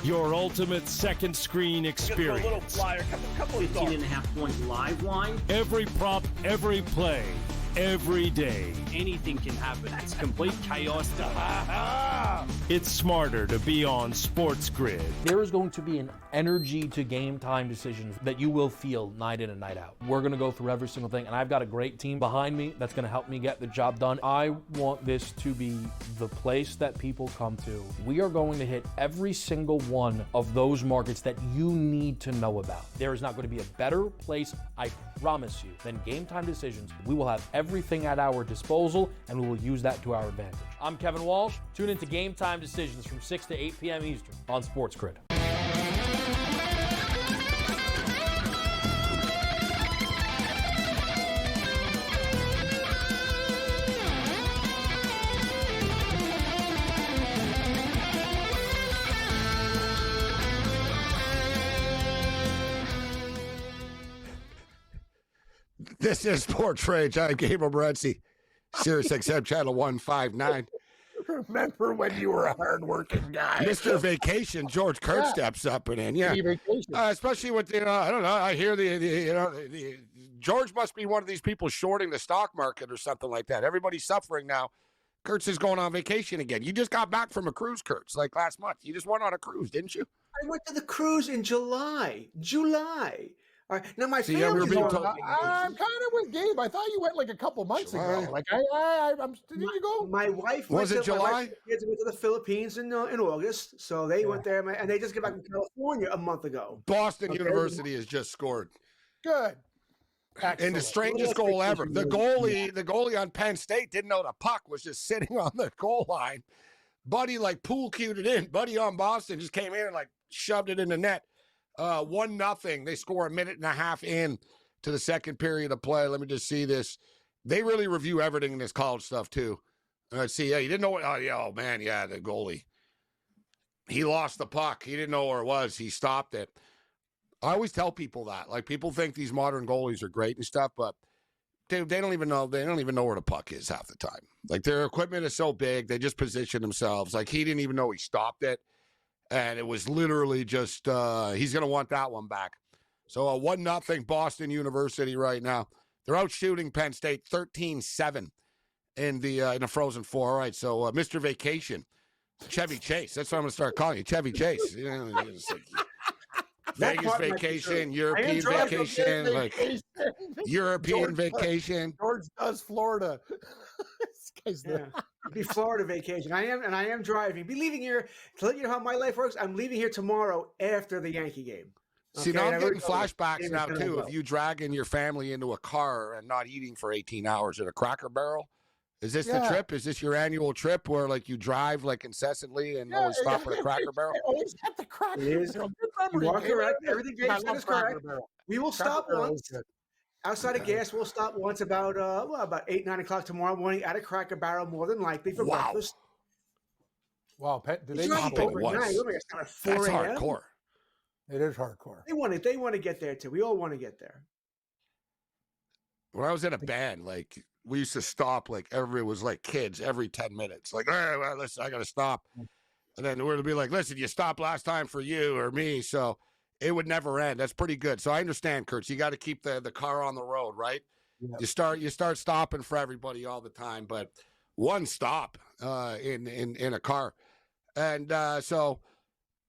Your ultimate second screen experience. A little flyer, couple 15.5 points live line. Every prop, every play, every day. Anything can happen. It's complete chaos. It's smarter to be on SportsGrid. There is going to be an energy to game time decisions that you will feel night in and night out. We're going to go through every single thing, and I've got a great team behind me that's going to help me get the job done. I want this to be the place that people come to. We are going to hit every single one of those markets that you need to know about. There is not going to be a better place, I promise you, than Game Time Decisions. We will have everything at our disposal, and we will use that to our advantage. I'm Kevin Walsh. Tune into Game Time Decisions from 6 to 8 p.m. Eastern on SportsGrid. This is SportsRage. I'm Gabriel Morency, Sirius XM Channel 159. Remember when you were a hard-working guy. Mr. Vacation, George Kurt steps up and in, especially with, I don't know, I hear the George must be one of these people shorting the stock market or something like that. Everybody's suffering now. Kurtz is going on vacation again. You just got back from a cruise, Kurtz, like last month. You just went on a cruise, didn't you? I went to the cruise in July. All right. Now my See, yeah, we were family. being told- I'm kind of with Gabe. I thought you went like a couple months ago. Like did you go? My wife Was it my wife July? and the kids went to the Philippines in August, so they went there, and they just got back from California a month ago. Boston University has just scored. Good. And the Excellent. strangest goal ever. The goalie on Penn State didn't know the puck was just sitting on the goal line. Buddy like pool cued it in. Buddy on Boston just came in and like shoved it in the net. 1-0. They score a minute and a half in to the second period of play. Let me just see this. They really review everything in this college stuff too. Let's see. Yeah, you didn't know what? Oh man, yeah, the goalie. He lost the puck. He didn't know where it was. He stopped it. I always tell people that. Like, people think these modern goalies are great and stuff, but they don't even know. They don't even know where the puck is half the time. Like, their equipment is so big, they just position themselves. Like, he didn't even know he stopped it, and it was literally just he's going to want that one back. So 1-0 Boston University right now. They're out shooting Penn State 13-7 in the Frozen Four. All right, so Mr. Vacation, Chevy Chase. That's what I'm going to start calling you, Chevy Chase. You know, it's like Vegas vacation, European vacation, like European vacation. George does Florida. This guy's It'd be Florida vacation. I am driving. Be leaving here to let you know how my life works. I'm leaving here tomorrow after the Yankee game. See, now I'm getting flashbacks now too of you dragging your family into a car and not eating for 18 hours at a Cracker Barrel. Is this the trip? Is this your annual trip where like you drive like incessantly and always stop at a Cracker Barrel? Always at the Cracker Barrel. You are correct. Everything Gabe said is correct. We will stop once. Outside of gas, we'll stop once about 8, 9 o'clock tomorrow morning at a Cracker Barrel, more than likely for breakfast. Wow, do they stop at once? That's hardcore. It is hardcore. They want to get there too. We all want to get there. When I was in a band, like we used to stop like it was like kids every 10 minutes. Like, all right, well, listen, I got to stop. And then we're to be like, listen, you stopped last time for you or me. So it would never end. That's pretty good. So I understand, Kurtz. You got to keep the car on the road, right? Yeah. You start stopping for everybody all the time, but one stop in a car. And so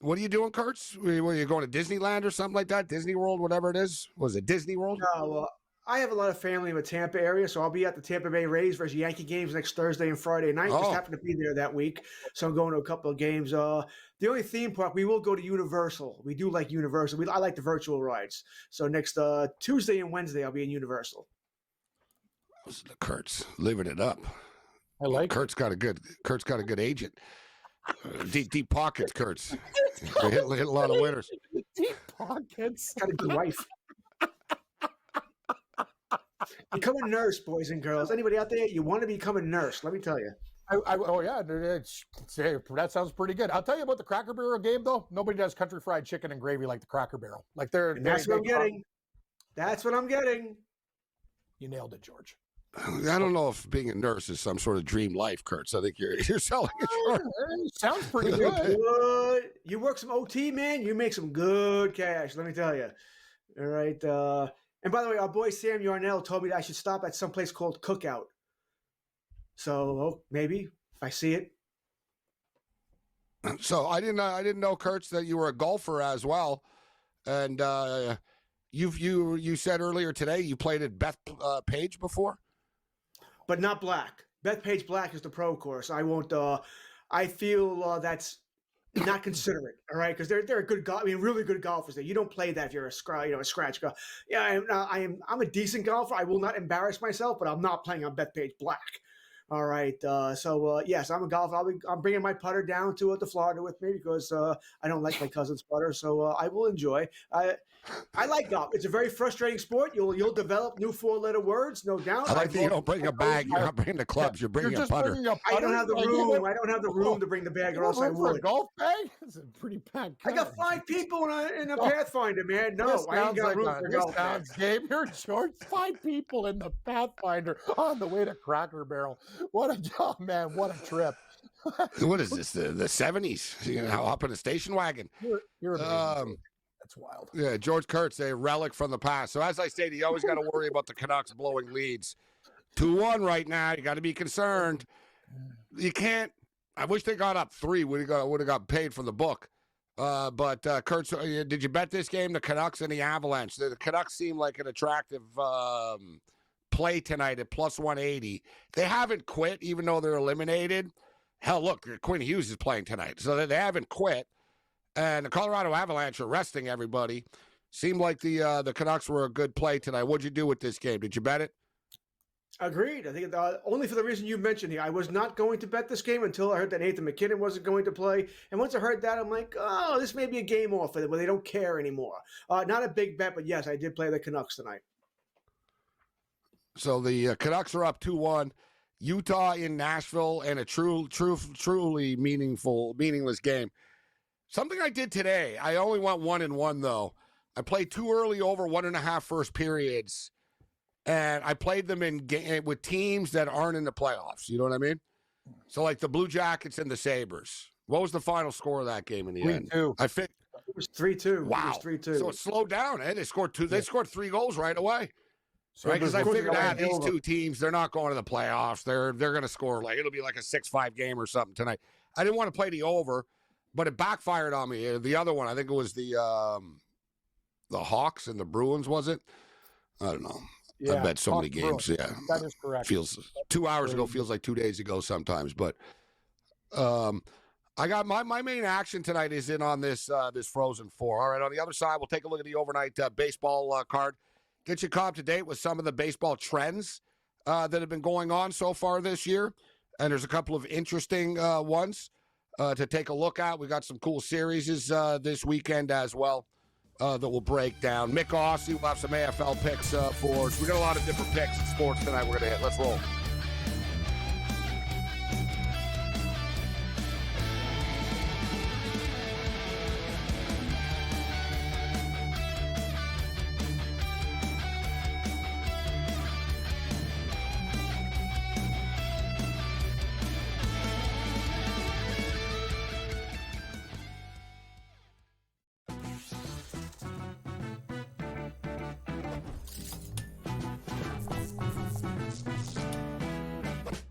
what are you doing, Kurtz? Were you going to Disneyland or something like that? Disney World, whatever it is? Was it Disney World? No, well, I have a lot of family in the Tampa area, so I'll be at the Tampa Bay Rays versus Yankee games next Thursday and Friday night. Just happen to be there that week, so I'm going to a couple of games. The only theme park, we will go to Universal. We do like Universal. I like the virtual rides. So next Tuesday and Wednesday, I'll be in Universal. Kurtz living it up. I like Kurt's got a good agent. Deep pockets, Kurtz. They hit a lot of winners. Deep pockets. Got a good wife. Become a nurse, boys and girls. Anybody out there, you want to become a nurse? Let me tell you. That sounds pretty good. I'll tell you about the Cracker Barrel game, though. Nobody does country fried chicken and gravy like the Cracker Barrel. Like that's what I'm getting. That's what I'm getting. You nailed it, George. I don't know if being a nurse is some sort of dream life, Kurtz. I think you're selling it short. Sounds pretty good. You work some OT, man. You make some good cash. Let me tell you. All right. And by the way, our boy Sam Yarnell told me that I should stop at some place called Cookout. So maybe if I see it. So I didn't know, Kurtz, that you were a golfer as well, and you said earlier today you played at Beth Page before. But not Black. Bethpage Black is the pro course. I won't. I feel that's not considerate. All right, because they're a good golf. I mean, really good golfers. There, you don't play that if you're a scratch golf. Yeah, I'm a decent golfer. I will not embarrass myself, but I'm not playing on Bethpage Black. All right. Yes, I'm a golfer. I'm bringing my putter down to Florida with me because I don't like my cousin's putter. So I will enjoy. I like golf. It's a very frustrating sport. You'll develop new 4-letter words, no doubt. I like that you don't bring a bag. You're not bringing the clubs. You're bringing a putter. I don't have the room. I don't have the room to bring the bag, or else I would. A golf bag? It's a pretty packed. I got 5 people in a Pathfinder, man. No, I ain't got room for golf bags. Gabe, you're short. 5 people in the Pathfinder on the way to Cracker Barrel. What a job, man! What a trip. What is this? The 70s? You know, up in a station wagon. You're amazing. That's wild. Yeah, George Kurtz, a relic from the past. So as I stated, you always got to worry about the Canucks blowing leads. 2-1 right now. You got to be concerned. You can't. I wish they got up 3. Would have got paid for the book. But Kurt, did you bet this game, the Canucks and the Avalanche? The Canucks seem like an attractive play tonight at plus 180. They haven't quit, even though they're eliminated. Hell, look, Quinn Hughes is playing tonight, so they haven't quit. And the Colorado Avalanche are resting everybody. Seemed like the Canucks were a good play tonight. What'd you do with this game? Did you bet it? Agreed. I think only for the reason you mentioned here. I was not going to bet this game until I heard that Nathan McKinnon wasn't going to play. And once I heard that, I'm like, oh, this may be a game off for them where they don't care anymore. Not a big bet, but yes, I did play the Canucks tonight. So the Canucks are up 2-1. Utah in Nashville, and a truly meaningless game. Something I did today, I only went 1-1 though. I played too early over 1.5 first periods. And I played them with teams that aren't in the playoffs. You know what I mean? So like the Blue Jackets and the Sabres. What was the final score of that game in the end? 3-2. It was 3-2. Wow. It was 3-2. So it slowed down. They scored two. They scored 3 goals right away. So right? Because I figured out these two teams, they're not going to the playoffs. They're going to score it'll be like a 6-5 game or something tonight. I didn't want to play the over, but it backfired on me. The other one, I think it was the Hawks and the Bruins, was it? I don't know. Yeah, I bet so many games. Yeah, that is correct. Feels 2 hours ago feels like 2 days ago sometimes. But I got my main action tonight is in on this Frozen Four. All right, on the other side, we'll take a look at the overnight baseball card. Get you caught up to date with some of the baseball trends that have been going on so far this year, and there's a couple of interesting ones to take a look at. We got some cool series this weekend as well. That will break down. Mick Aussie will have some AFL picks for us. We got a lot of different picks in sports tonight we're going to hit. Let's roll.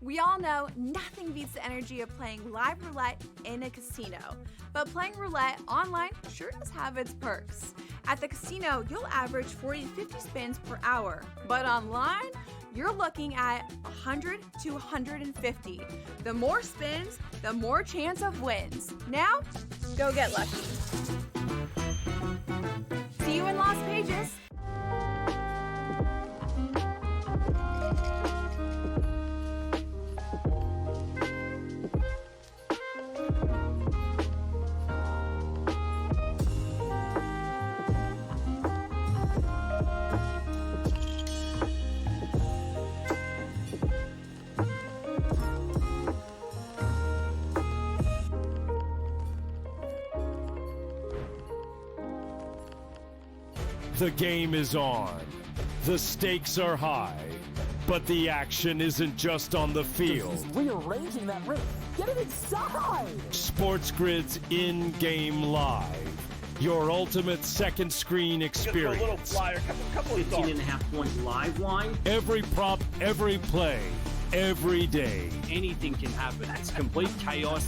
We all know nothing beats the energy of playing live roulette in a casino. But playing roulette online sure does have its perks. At the casino, you'll average 40 to 50 spins per hour. But online, you're looking at 100 to 150. The more spins, the more chance of wins. Now, go get lucky. See you in Las Vegas. The game is on. The stakes are high. But the action isn't just on the field. He's rearranging that roof. Get it inside! SportsGrid's in-game live. Your ultimate second screen experience. A little flyer, couple of 15.5 point live wine. Every prop, every play, every day. Anything can happen. It's complete chaos.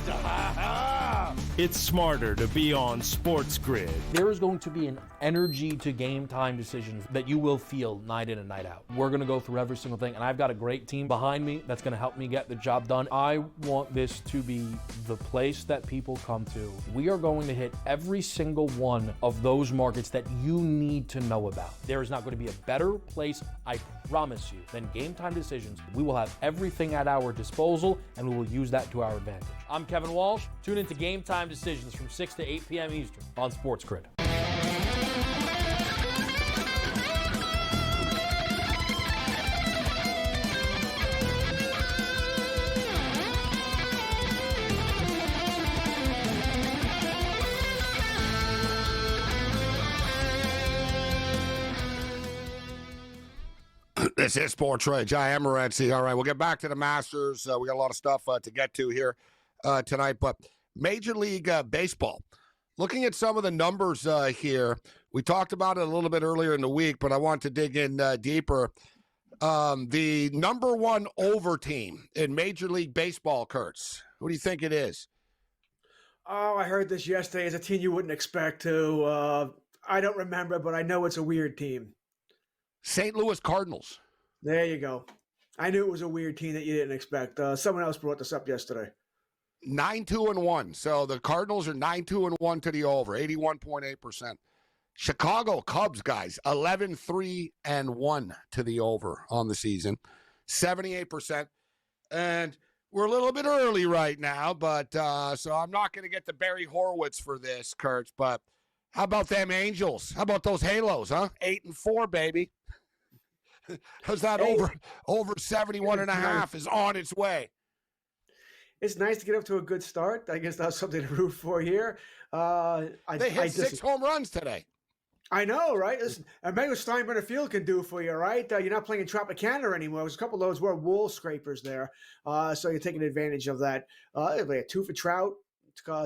It's smarter to be on SportsGrid. There is going to be an energy to game time decisions that you will feel night in and night out. We're going to go through every single thing, and I've got a great team behind me that's going to help me get the job done. I want this to be the place that people come to. We are going to hit every single one of those markets that you need to know about. There is not going to be a better place, I promise you, than Game Time Decisions. We will have everything at our disposal, and we will use that to our advantage. I'm Kevin Walsh. Tune into Game Time Decisions from 6 to 8 p.m. Eastern on SportsGrid. This is SportsRage. I am Morency. All right, we'll get back to the Masters. We got a lot of stuff to get to here tonight. But Major League Baseball, looking at some of the numbers here, we talked about it a little bit earlier in the week, but I want to dig in deeper. The number one over team in Major League Baseball, Kurtz, who do you think it is? Oh, I heard this yesterday. It's a team you wouldn't expect to. I don't remember, but I know it's a weird team. St. Louis Cardinals. There you go. I knew it was a weird team that you didn't expect. Someone else brought this up yesterday. 9-2-1. So the Cardinals are 9-2-1 to the over, 81.8%. Chicago Cubs, guys, 11-3-1 to the over on the season, 78%. And we're a little bit early right now, but so I'm not going to get to Barry Horowitz for this, Kurtz. But how about them Angels? How about those Halos, huh? 8-4, baby. How's that over 71.5 is on its way? It's nice to get up to a good start. I guess that's something to root for here. They hit 6 home runs today. I know, right? Listen, imagine what Steinbrenner Field can do for you, right? You're not playing in Tropicana anymore. There's a couple of those were wall scrapers there. So you're taking advantage of that. They had 2 for Trout,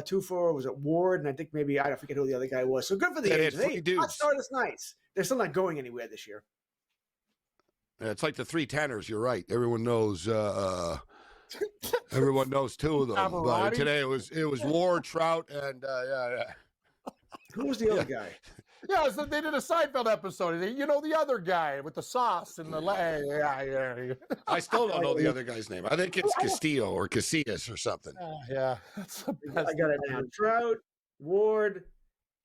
2 for, was it Ward? And I think maybe, I don't forget who the other guy was. So good for the Angels. Hot start is nice. They're still not going anywhere this year. Yeah, it's like the 3 tenors. You're right. Everyone knows. Everyone knows 2 of them. But today it was Ward, Trout, and Who was the other guy? Yeah, so they did a Seinfeld episode. You know the other guy with the sauce and the yeah. I still don't know the other guy's name. I think it's Castillo or Casillas or something. Yeah, that's the best. I got it now. Trout, Ward,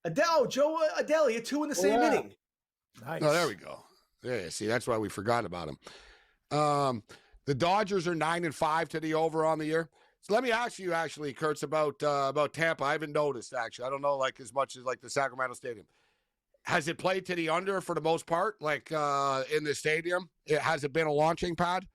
Adele, Joe Adele. You're 2 in the same inning. Nice. Oh, there we go. Yeah, see, that's why we forgot about him. The Dodgers are 9-5 to the over on the year. So let me ask you, actually, Kurtz, about Tampa. I haven't noticed, actually. I don't know, like, as much as, like, the Sacramento Stadium. Has it played to the under for the most part, like, in the stadium? Has it been a launching pad?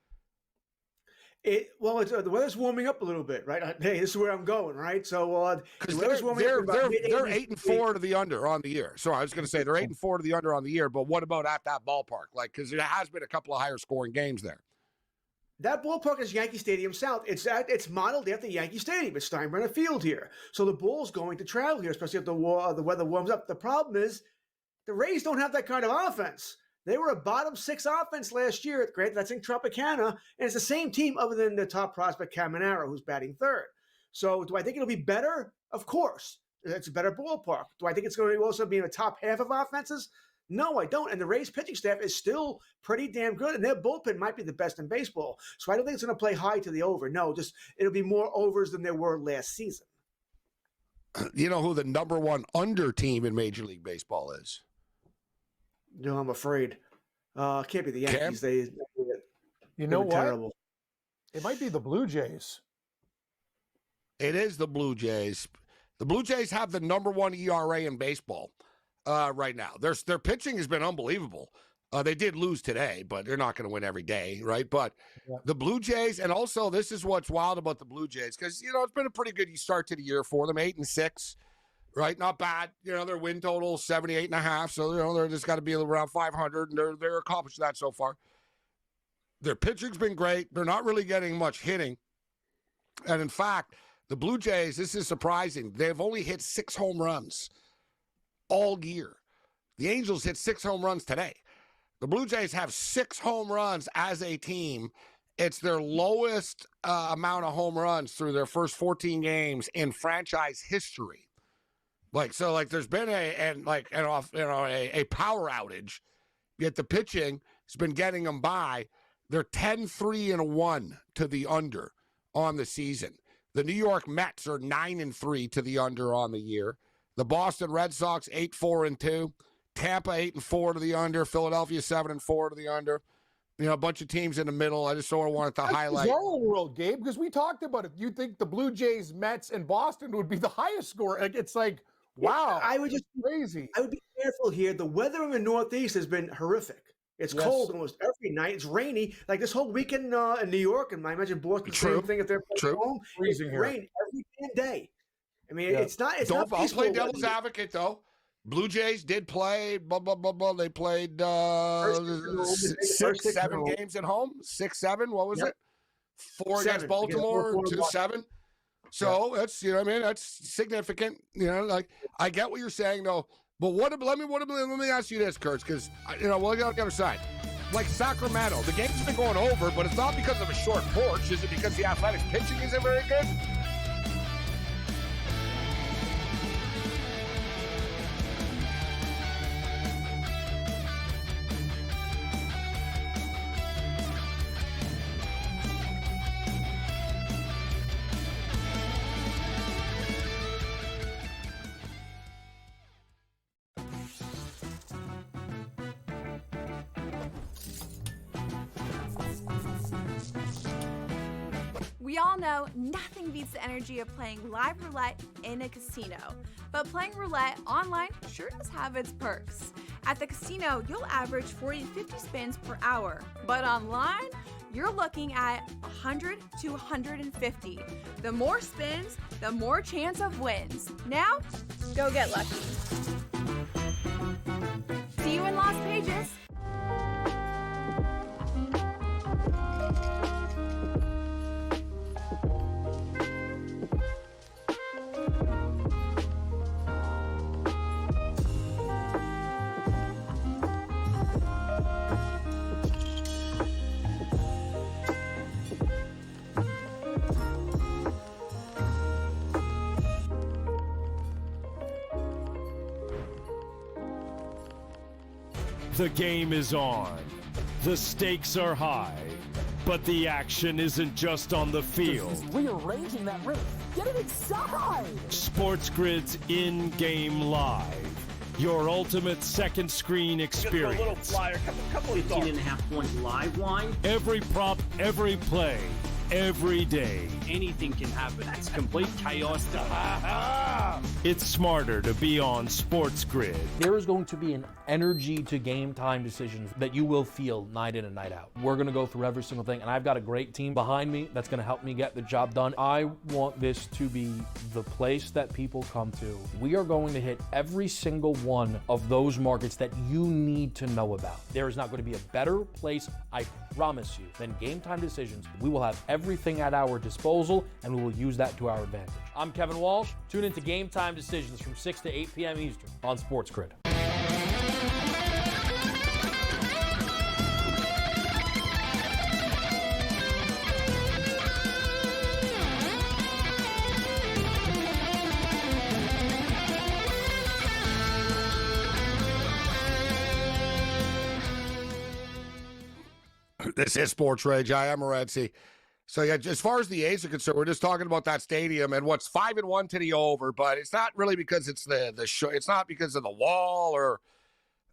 Well, the weather's warming up a little bit, right? Hey, this is where I'm going, right? So the weather's warming up. They're 8-4 to the under on the year. Sorry, I was going to say they're 8-4 to the under on the year, but what about at that ballpark? Like, because there has been a couple of higher scoring games there. That ballpark is Yankee Stadium South. It's modeled after Yankee Stadium. It's Steinbrenner Field here. So the Bulls going to travel here, especially if the weather warms up. The problem is the Rays don't have that kind of offense. They were a bottom 6 offense last year. Great, that's in Tropicana, and it's the same team other than the top prospect Caminero, who's batting 3rd. So do I think it'll be better? Of course. It's a better ballpark. Do I think it's going to also be in the top half of offenses? No, I don't. And the Rays pitching staff is still pretty damn good, and their bullpen might be the best in baseball. So I don't think it's going to play high to the over. No, just it'll be more overs than there were last season. You know who the number 1 under team in Major League Baseball is? No, I'm afraid. Can't be the Yankees. You know what? Terrible. It might be the Blue Jays. It is the Blue Jays. The Blue Jays have the number 1 ERA in baseball right now. Their pitching has been unbelievable. They did lose today, but they're not going to win every day, right? But the Blue Jays, and also this is what's wild about the Blue Jays, because, it's been a pretty good start to the year for them, 8-6. Right, not bad. Their win total 78.5. So they're just got to be around 500, and they're accomplished that so far. Their pitching's been great. They're not really getting much hitting, and in fact, the Blue Jays. This is surprising. They've only hit 6 home runs all year. The Angels hit 6 home runs today. The Blue Jays have 6 home runs as a team. It's their lowest amount of home runs through their first 14 games in franchise history. There's been a power outage, yet the pitching has been getting them by. They're 10-3-1 to the under on the season. The New York Mets are 9-3 to the under on the year. The Boston Red Sox 8-4-2. Tampa 8-4 to the under. Philadelphia 7-4 to the under. A bunch of teams in the middle. I just sort of wanted to highlight. That's bizarre world, Gabe, because we talked about it. You think the Blue Jays, Mets, and Boston would be the highest score? It's like. Wow, I would just crazy. I would be careful here. The weather in the Northeast has been horrific. It's cold almost every night. It's rainy. Like this whole weekend in New York, and I imagine Boston, same thing if they're playing home. Freezing here. Rain every damn day. I mean, it's not. It's not. I'll play devil's advocate though. Blue Jays did play. Blah blah blah blah. They played 6, 7 games at home. 6, 7. What was it? 4 against Baltimore. 2, 7. So that's that's significant. I get what you're saying though. But let me ask you this, Kurtz, because we'll get on the other side. Like Sacramento, the game's been going over, but it's not because of a short porch. Is it because the Athletics pitching isn't very good? all know nothing beats the energy of playing live roulette in a casino. But playing roulette online sure does have its perks. At the casino, you'll average 40 to 50 spins per hour. But online, you're looking at 100 to 150. The more spins, the more chance of wins. Now, go get lucky. See you in Las Pages. The game is on. The stakes are high. But the action isn't just on the field. He's rearranging that roof. Get it inside! SportsGrid's in-game live. Your ultimate second screen experience. A little flyer, couple of 15.5 points live line. Every prop, every play, every day. Anything can happen. It's complete chaos. It's smarter to be on SportsGrid. There is going to be an energy to game time decisions that you will feel night in and night out. We're going to go through every single thing, and I've got a great team behind me that's going to help me get the job done. I want this to be the place that people come to. We are going to hit every single one of those markets that you need to know about. There is not going to be a better place, I promise you, than Game Time Decisions. We will have everything at our disposal, and we will use that to our advantage. I'm Kevin Walsh. Tune into Game Time Decisions from 6 to 8 p.m. Eastern on SportsGrid. This is SportsRage. I am Morency. So yeah, as far as the A's are concerned, we're just talking about that stadium and what's 5-1 to the over, but it's not really because it's the show. It's not because of the wall, or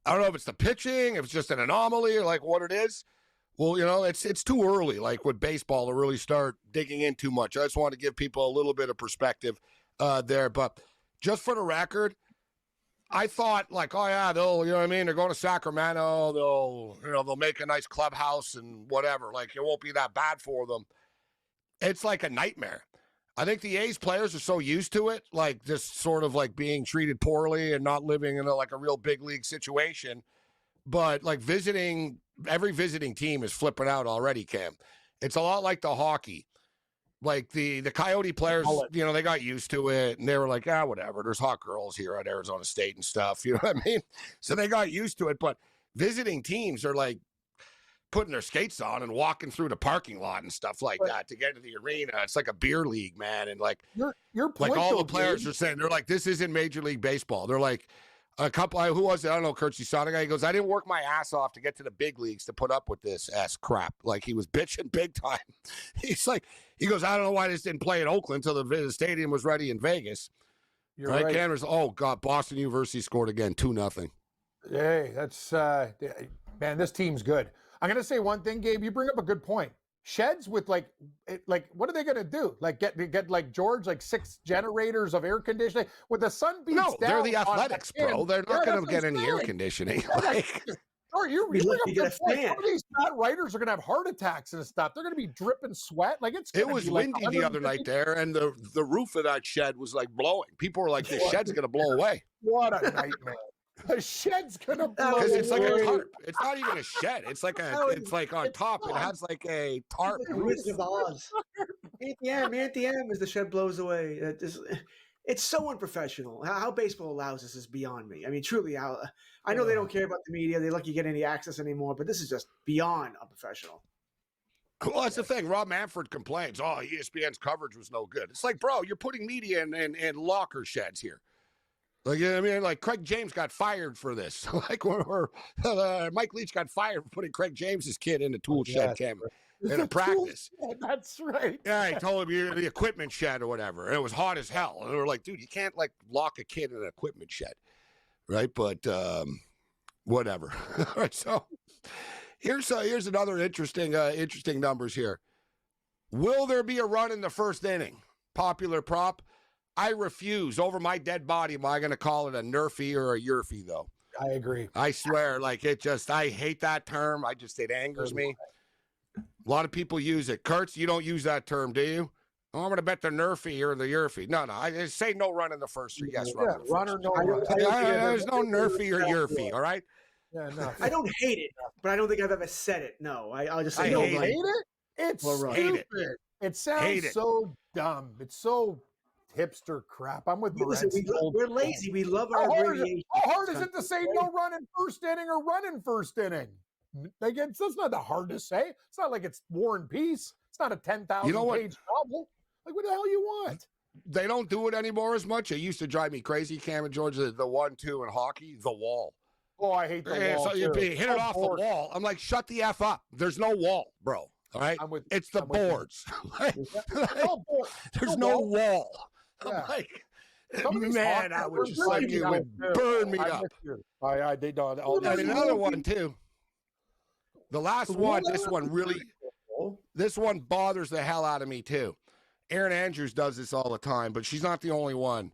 I don't know if it's the pitching, if it's just an anomaly, or like what it is. Well, you know, it's too early, like with baseball, to really start digging in too much. I just want to give people a little bit of perspective there. But just for the record, I thought like, oh yeah, they'll, you know what I mean? They're going to Sacramento. They'll make a nice clubhouse and whatever. Like it won't be that bad for them. It's like a nightmare. I think the A's players are so used to it, like just sort of like being treated poorly and not living in a real big league situation. But like every visiting team is flipping out already, Cam. It's a lot like the hockey. Like the Coyote players, you know, they got used to it and they were like, whatever. There's hot girls here at Arizona State and stuff. You know what I mean? So they got used to it. But visiting teams are like putting their skates on and walking through the parking lot and stuff like that to get to the arena. It's like a beer league, man. And like, your point, like all the players are saying, they're like, this isn't Major League Baseball. They're like, a couple, who was it? I don't know, Kurt Saga guy. He goes, I didn't work my ass off to get to the big leagues to put up with this ass crap. Like he was bitching big time. He's like, he goes, I don't know why this didn't play in Oakland until the stadium was ready in Vegas. You're right. Cameron's, oh God, Boston University scored again, 2-0. Hey, that's man, this team's good. I'm gonna say one thing, Gabe. You bring up a good point. Sheds with like what are they gonna do? Like get like George, like 6 generators of air conditioning with the sun beats down. No, they're the Athletics, bro. They're not gonna get any air conditioning. Or you bring up a good point. Some of these fat writers are gonna have heart attacks and stuff. They're gonna be dripping sweat. Like it was windy the other night there, and the roof of that shed was like blowing. People were like, "This shed's gonna blow away." What a nightmare! The shed's gonna blow because it's like a tarp. It's not even a shed. It's like it's like on top. It has like a tarp. Like Wizard of Oz. At the end, as the shed blows away. It's so unprofessional. How baseball allows this is beyond me. I mean, truly, I know they don't care about the media. They let you get any access anymore, but this is just beyond unprofessional. Well, that's the thing. Rob Manfred complains, oh, ESPN's coverage was no good. It's like, bro, you're putting media in locker sheds here. Like, you know what I mean? Like, Craig James got fired for this. Like, Mike Leach got fired for putting Craig James's kid in a tool shed camera in a practice. That's right. Yeah, he told him you're in the equipment shed or whatever. And it was hot as hell. And they were like, dude, you can't, like, lock a kid in an equipment shed. Right? But whatever. All right, so here's another interesting numbers here. Will there be a run in the first inning? Popular prop. I refuse. Over my dead body, am I going to call it a nerfy or a yerfy, though? I agree. I swear, like, I hate that term. It angers me. A lot of people use it. Kurtz, you don't use that term, do you? Oh, I'm going to bet the nerfy or the yerfy. No, I say no run in the first or yes run in the first. Run or no run. There's no nerfy or yerfy, all right? Yeah, no. I don't hate it, but I don't think I've ever said it. No, I'll just say I no. hate Hate it? It's stupid. It sounds so dumb. It's so hipster crap. I'm with Listen, Morency. we're lazy. We love our abbreviations. How hard is it to say no run in first inning or run in first inning? Again, that's not that hard to say. It's not like it's War and Peace. It's not a 10,000 page novel. Like, what the hell you want? They don't do it anymore as much. It used to drive me crazy, Cam and George, the 1-2 in hockey, the wall. Oh, I hate the wall. So you hit it off the wall. I'm like, shut the F up. There's no wall, bro. All right? It's the boards. There's no wall. I'm like, man, I would just like you would burn me up. They don't. And another one, too. The last one, this one bothers the hell out of me, too. Erin Andrews does this all the time, but she's not the only one.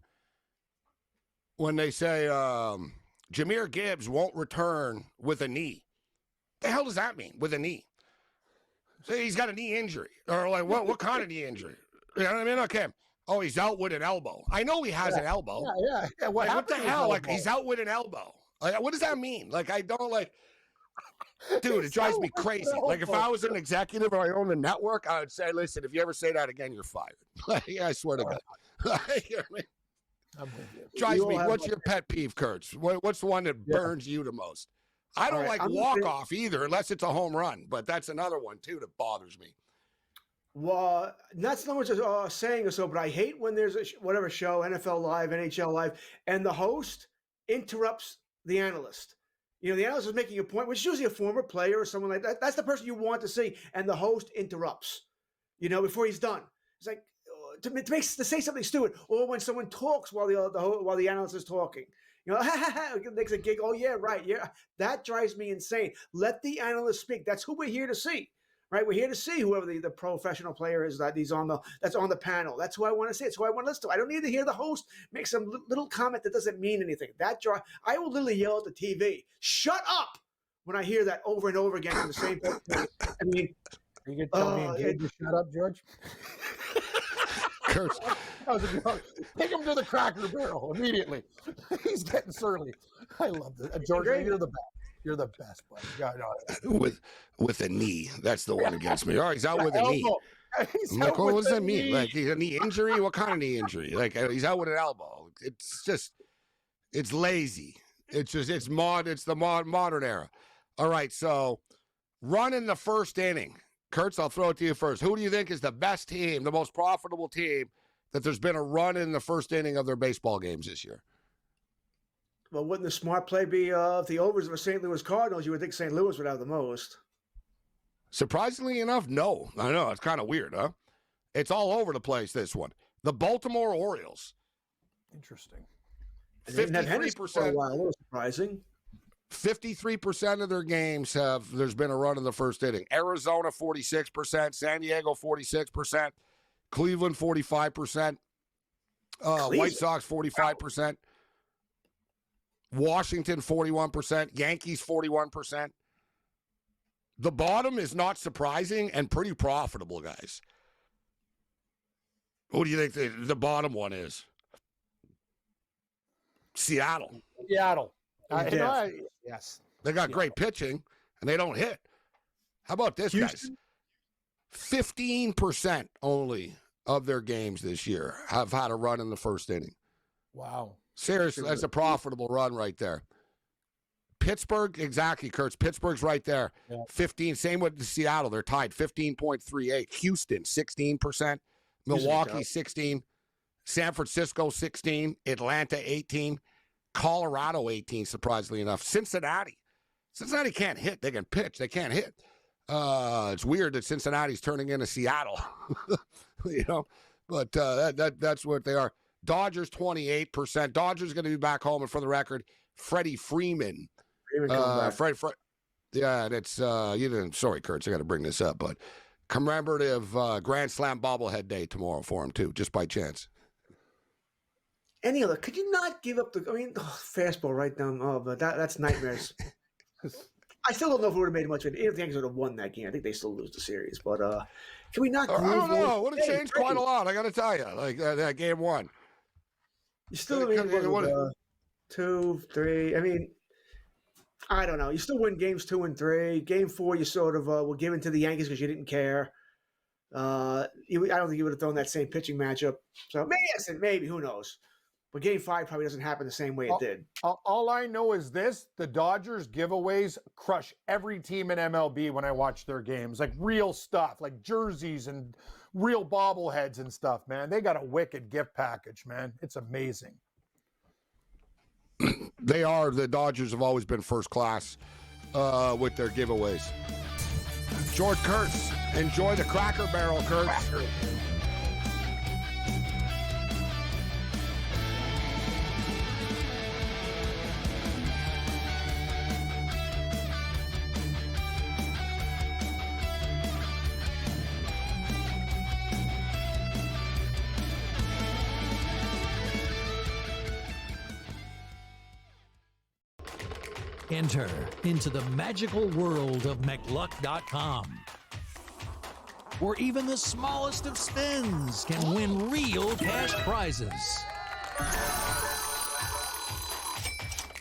When they say Jahmyr Gibbs won't return with a knee. The hell does that mean, with a knee? So he's got a knee injury. Or like, what kind of knee injury? You know what I mean? Okay. Oh, he's out with an elbow. I know he has an elbow. Yeah. What the hell? Like, he's out with an elbow. Like, what does that mean? Like, I don't like... Dude, it drives me crazy. Like, if I was an executive or I owned a network, I would say, listen, if you ever say that again, you're fired. I swear to God. You know what I mean? Drives me. What's your pet peeve, Kurtz? What's the one that burns you the most? I don't like walk-off either, unless it's a home run. But that's another one, too, that bothers me. Well, not so much as saying or so, but I hate when there's whatever show, NFL Live, NHL Live, and the host interrupts the analyst. You know, the analyst is making a point, which is usually a former player or someone like that. That's the person you want to see, and the host interrupts, you know, before he's done. It's like to say something stupid, or when someone talks while the analyst is talking. You know, makes a gig. Oh yeah, right. Yeah, that drives me insane. Let the analyst speak. That's who we're here to see, right? We're here to see whoever the professional player is that's on the panel. That's who I want to see. It's who I want to listen to. I don't need to hear the host make some little comment that doesn't mean anything. I will literally yell at the TV, "Shut up!" when I hear that over and over again from the same person. I mean, are you gonna tell me and Gabe to shut up, George? Kurtz. Take him to the Cracker Barrel immediately. He's getting surly. I love this. George, you're the best. You're the best, buddy. God, with a knee. That's the one against me. Oh, he's out with a knee. I'm like, what does that mean? Like, he's a knee injury? What kind of knee injury? Like, he's out with an elbow. It's lazy. It's the modern era. All right, so run in the first inning. Kurtz, I'll throw it to you first. Who do you think is the best team, the most profitable team that there's been a run in the first inning of their baseball games this year? Well, wouldn't the smart play be if the overs of the St. Louis Cardinals? You would think St. Louis would have the most. Surprisingly enough, no. I know, it's kind of weird, huh? It's all over the place, this one. The Baltimore Orioles. Interesting. 53%. For a while. A little surprising. 53% of their games there's been a run in the first inning. Arizona, 46%. San Diego, 46%. Cleveland, 45%. White Sox, 45%. Washington, 41%. Yankees, 41%. The bottom is not surprising and pretty profitable, guys. Who do you think the bottom one is? Seattle. Yes. They got great pitching, and they don't hit. How about this, guys? 15% only of their games this year have had a run in the first inning. Wow. Seriously, that's a profitable run right there. Pittsburgh, exactly, Kurtz. Pittsburgh's right there. Yeah. 15. Same with Seattle. They're tied, 15.38. Houston, 16%. Milwaukee, 16. San Francisco, 16. Atlanta, 18. Colorado, 18, surprisingly enough. Cincinnati can't hit. They can pitch. They can't hit. It's weird that Cincinnati's turning into Seattle, you know, but that's what they are. Dodgers, 28%. Dodgers going to be back home, and for the record, Freddie Freeman. Yeah, that's you didn't. Sorry, Kurtz, I got to bring this up, but commemorative Grand Slam bobblehead day tomorrow for him, too, just by chance. Any other? Could you not give up the? I mean, fastball right down. Oh, but that's nightmares. I still don't know if we would have made much of it. If the Yankees would have won that game, I think they still lose the series. But can we not? I don't know. It would have changed quite a lot. I got to tell you, like that game one. You still win 2, 3. I mean, I don't know. You still win games 2 and 3. Game 4, you sort of were given to the Yankees because you didn't care. I don't think you would have thrown that same pitching matchup. So maybe who knows. But Game 5 probably doesn't happen the same way it did. All I know is this: the Dodgers giveaways crush every team in MLB when I watch their games. Like real stuff, like jerseys and real bobbleheads and stuff, man. They got a wicked gift package, man. It's amazing. They are. The Dodgers have always been first class with their giveaways. George Kurtz, enjoy the Cracker Barrel, Kurtz. Enter into the magical world of McLuck.com, where even the smallest of spins can win real cash prizes.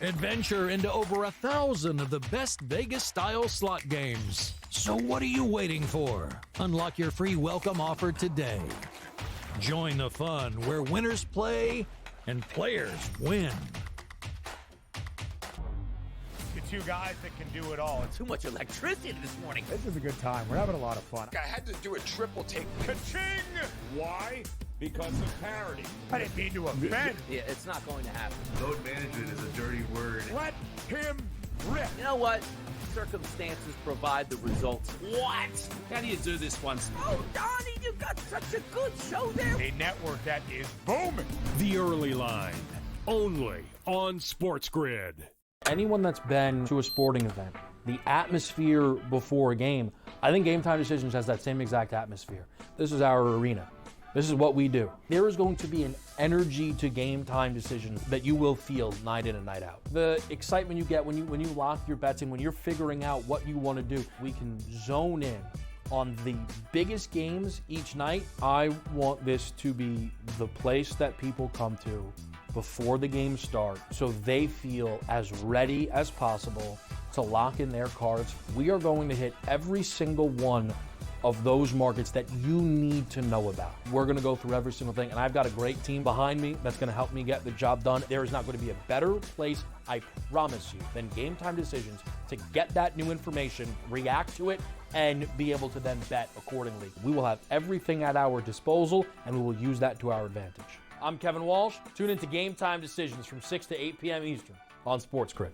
Adventure into over 1,000 of the best Vegas-style slot games. So what are you waiting for? Unlock your free welcome offer today. Join the fun where winners play and players win. Two guys that can do it all. Too much electricity this morning. This is a good time. We're having a lot of fun. I had to do a triple take. Ka-ching! Why? Because of parity. I didn't mean to offend. Yeah, it's not going to happen. Load management is a dirty word. Let him rip. You know what? Circumstances provide the results. What? How do you do this once? Oh, Donnie, you got such a good show there. A network that is booming. The Early Line, only on SportsGrid. Anyone that's been to a sporting event, the atmosphere before a game, I think Game Time Decisions has that same exact atmosphere. This is our arena. This is what we do. There is going to be an energy to Game Time Decisions that you will feel night in and night out. The excitement you get when you lock your bets in, when you're figuring out what you want to do, we can zone in on the biggest games each night. I want this to be the place that people come to before the games start so they feel as ready as possible to lock in their cards. We are going to hit every single one of those markets that you need to know about. We're going to go through every single thing, and I've got a great team behind me that's going to help me get the job done. There is not going to be a better place, I promise you, than Game Time Decisions to get that new information, react to it, and be able to then bet accordingly. We will have everything at our disposal, and we will use that to our advantage. I'm Kevin Walsh. Tune into Game Time Decisions from 6 to 8 p.m. Eastern on SportsGrid.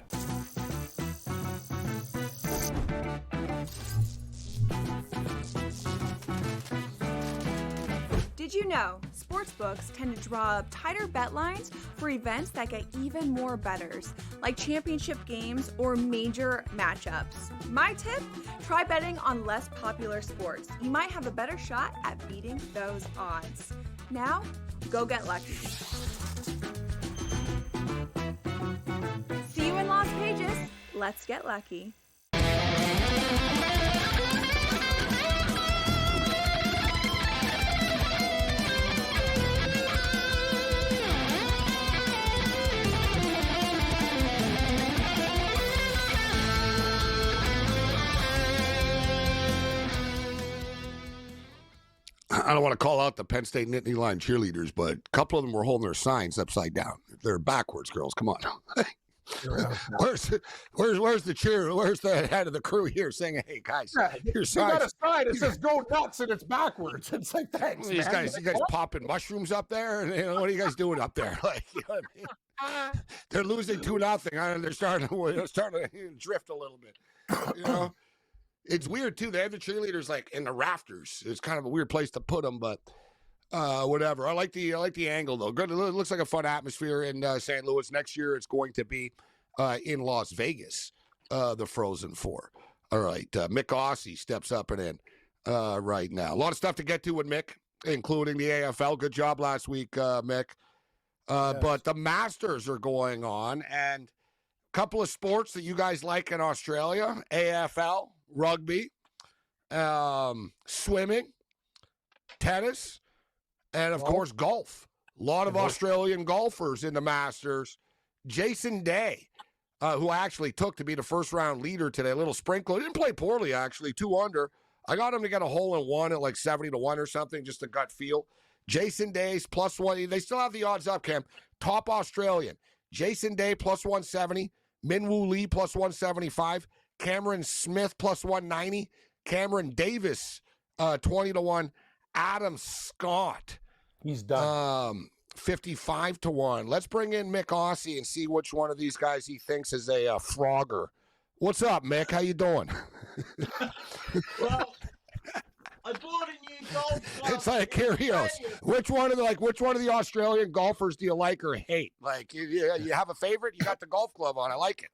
Did you know sportsbooks tend to draw up tighter bet lines for events that get even more bettors, like championship games or major matchups? My tip? Try betting on less popular sports. You might have a better shot at beating those odds. Now, go get lucky. See you in Las Vegas. Let's get lucky. I don't want to call out the Penn State Nittany Lion cheerleaders, but a couple of them were holding their signs upside down. They're backwards, girls. Come on. Where's the cheer? Where's the head of the crew here saying, "Hey guys, your sign got a sign that says go nuts and it's backwards." It's like, thanks, these man. guys, you guys popping mushrooms up there, and what are you guys doing up there? Like, you know what I mean? They're losing 2-0. They're starting to drift a little bit. You know, it's weird too. They have the cheerleaders like in the rafters. It's kind of a weird place to put them, but whatever. I like the angle though. Good. It looks like a fun atmosphere in St. Louis. Next year, it's going to be in Las Vegas, the Frozen Four. All right, Mick Aussie steps up and in. right now. A lot of stuff to get to with Mick, including the AFL. Good job last week, Mick. Yes. But the Masters are going on, and a couple of sports that you guys like in Australia, AFL, rugby, swimming, tennis, and, of course, golf. A lot of Australian golfers in the Masters. Jason Day, who I actually took to be the first-round leader today, a little sprinkler. Didn't play poorly, actually, 2 under. I got him to get a hole-in-one at like 70-1 or something, just a gut feel. Jason Day's +1. They still have the odds up, Cam. Top Australian. Jason Day +170. Minwoo Lee +175. Cameron Smith +190. Cameron Davis 20-1. Adam Scott. He's done. 55-1. Let's bring in Mick Aussie and see which one of these guys he thinks is a frogger. What's up, Mick? How you doing? Well, I bought a new golf club. It's like curious. Which one of the Australian golfers do you like or hate? Like you have a favorite? You got the golf club on. I like it.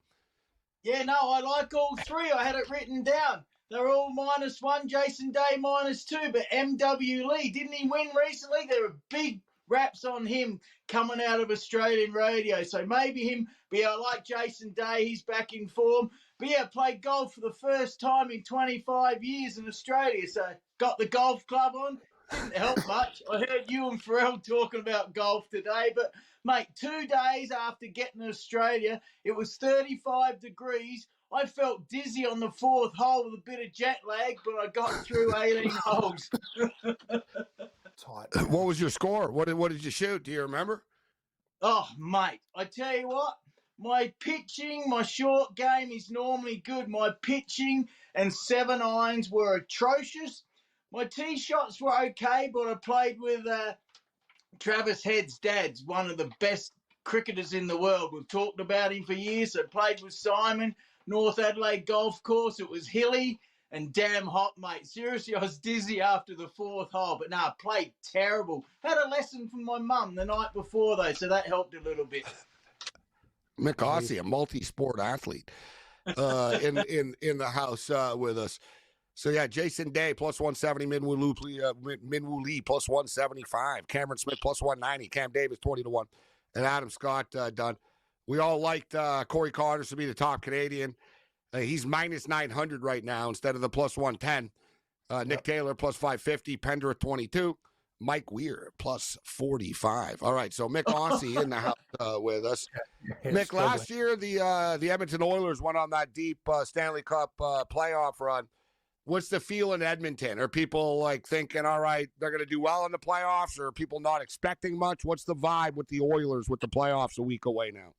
Yeah, no, I like all three. I had it written down. They're all -1. Jason Day -2, but MW Lee, didn't he win recently? There were big raps on him coming out of Australian radio. So maybe him, but yeah, I like Jason Day. He's back in form. But yeah, played golf for the first time in 25 years in Australia. So got the golf club on. Didn't help much. I heard you and Pharrell talking about golf today. But, mate, 2 days after getting to Australia, it was 35 degrees. I felt dizzy on the 4th hole with a bit of jet lag, but I got through 18 holes. What was your score? What did you shoot? Do you remember? Oh, mate, I tell you what, my pitching, my short game is normally good. My pitching and 7 irons were atrocious. My tee shots were okay, but I played with Travis Head's dad's one of the best cricketers in the world. We've talked about him for years. I played with Simon, North Adelaide Golf Course. It was hilly and damn hot, mate. Seriously, I was dizzy after the 4th hole, but no, I played terrible. Had a lesson from my mum the night before, though, so that helped a little bit. Mick Aussie, a multi-sport athlete, in the house with us. So yeah, Jason Day +170, Minwoo Lee +175, Cameron Smith +190, Cam Davis 20-1, and Adam Scott done. We all liked Corey Connors to be the top Canadian. He's -900 right now instead of the +110. Nick Taylor +550, Pendrith 22, Mike Weir +45. All right, so Mick Aussie in the house with us. Mick, last year the Edmonton Oilers went on that deep Stanley Cup playoff run. What's the feel in Edmonton? Are people like thinking, all right, they're going to do well in the playoffs, or are people not expecting much? What's the vibe with the Oilers with the playoffs a week away now?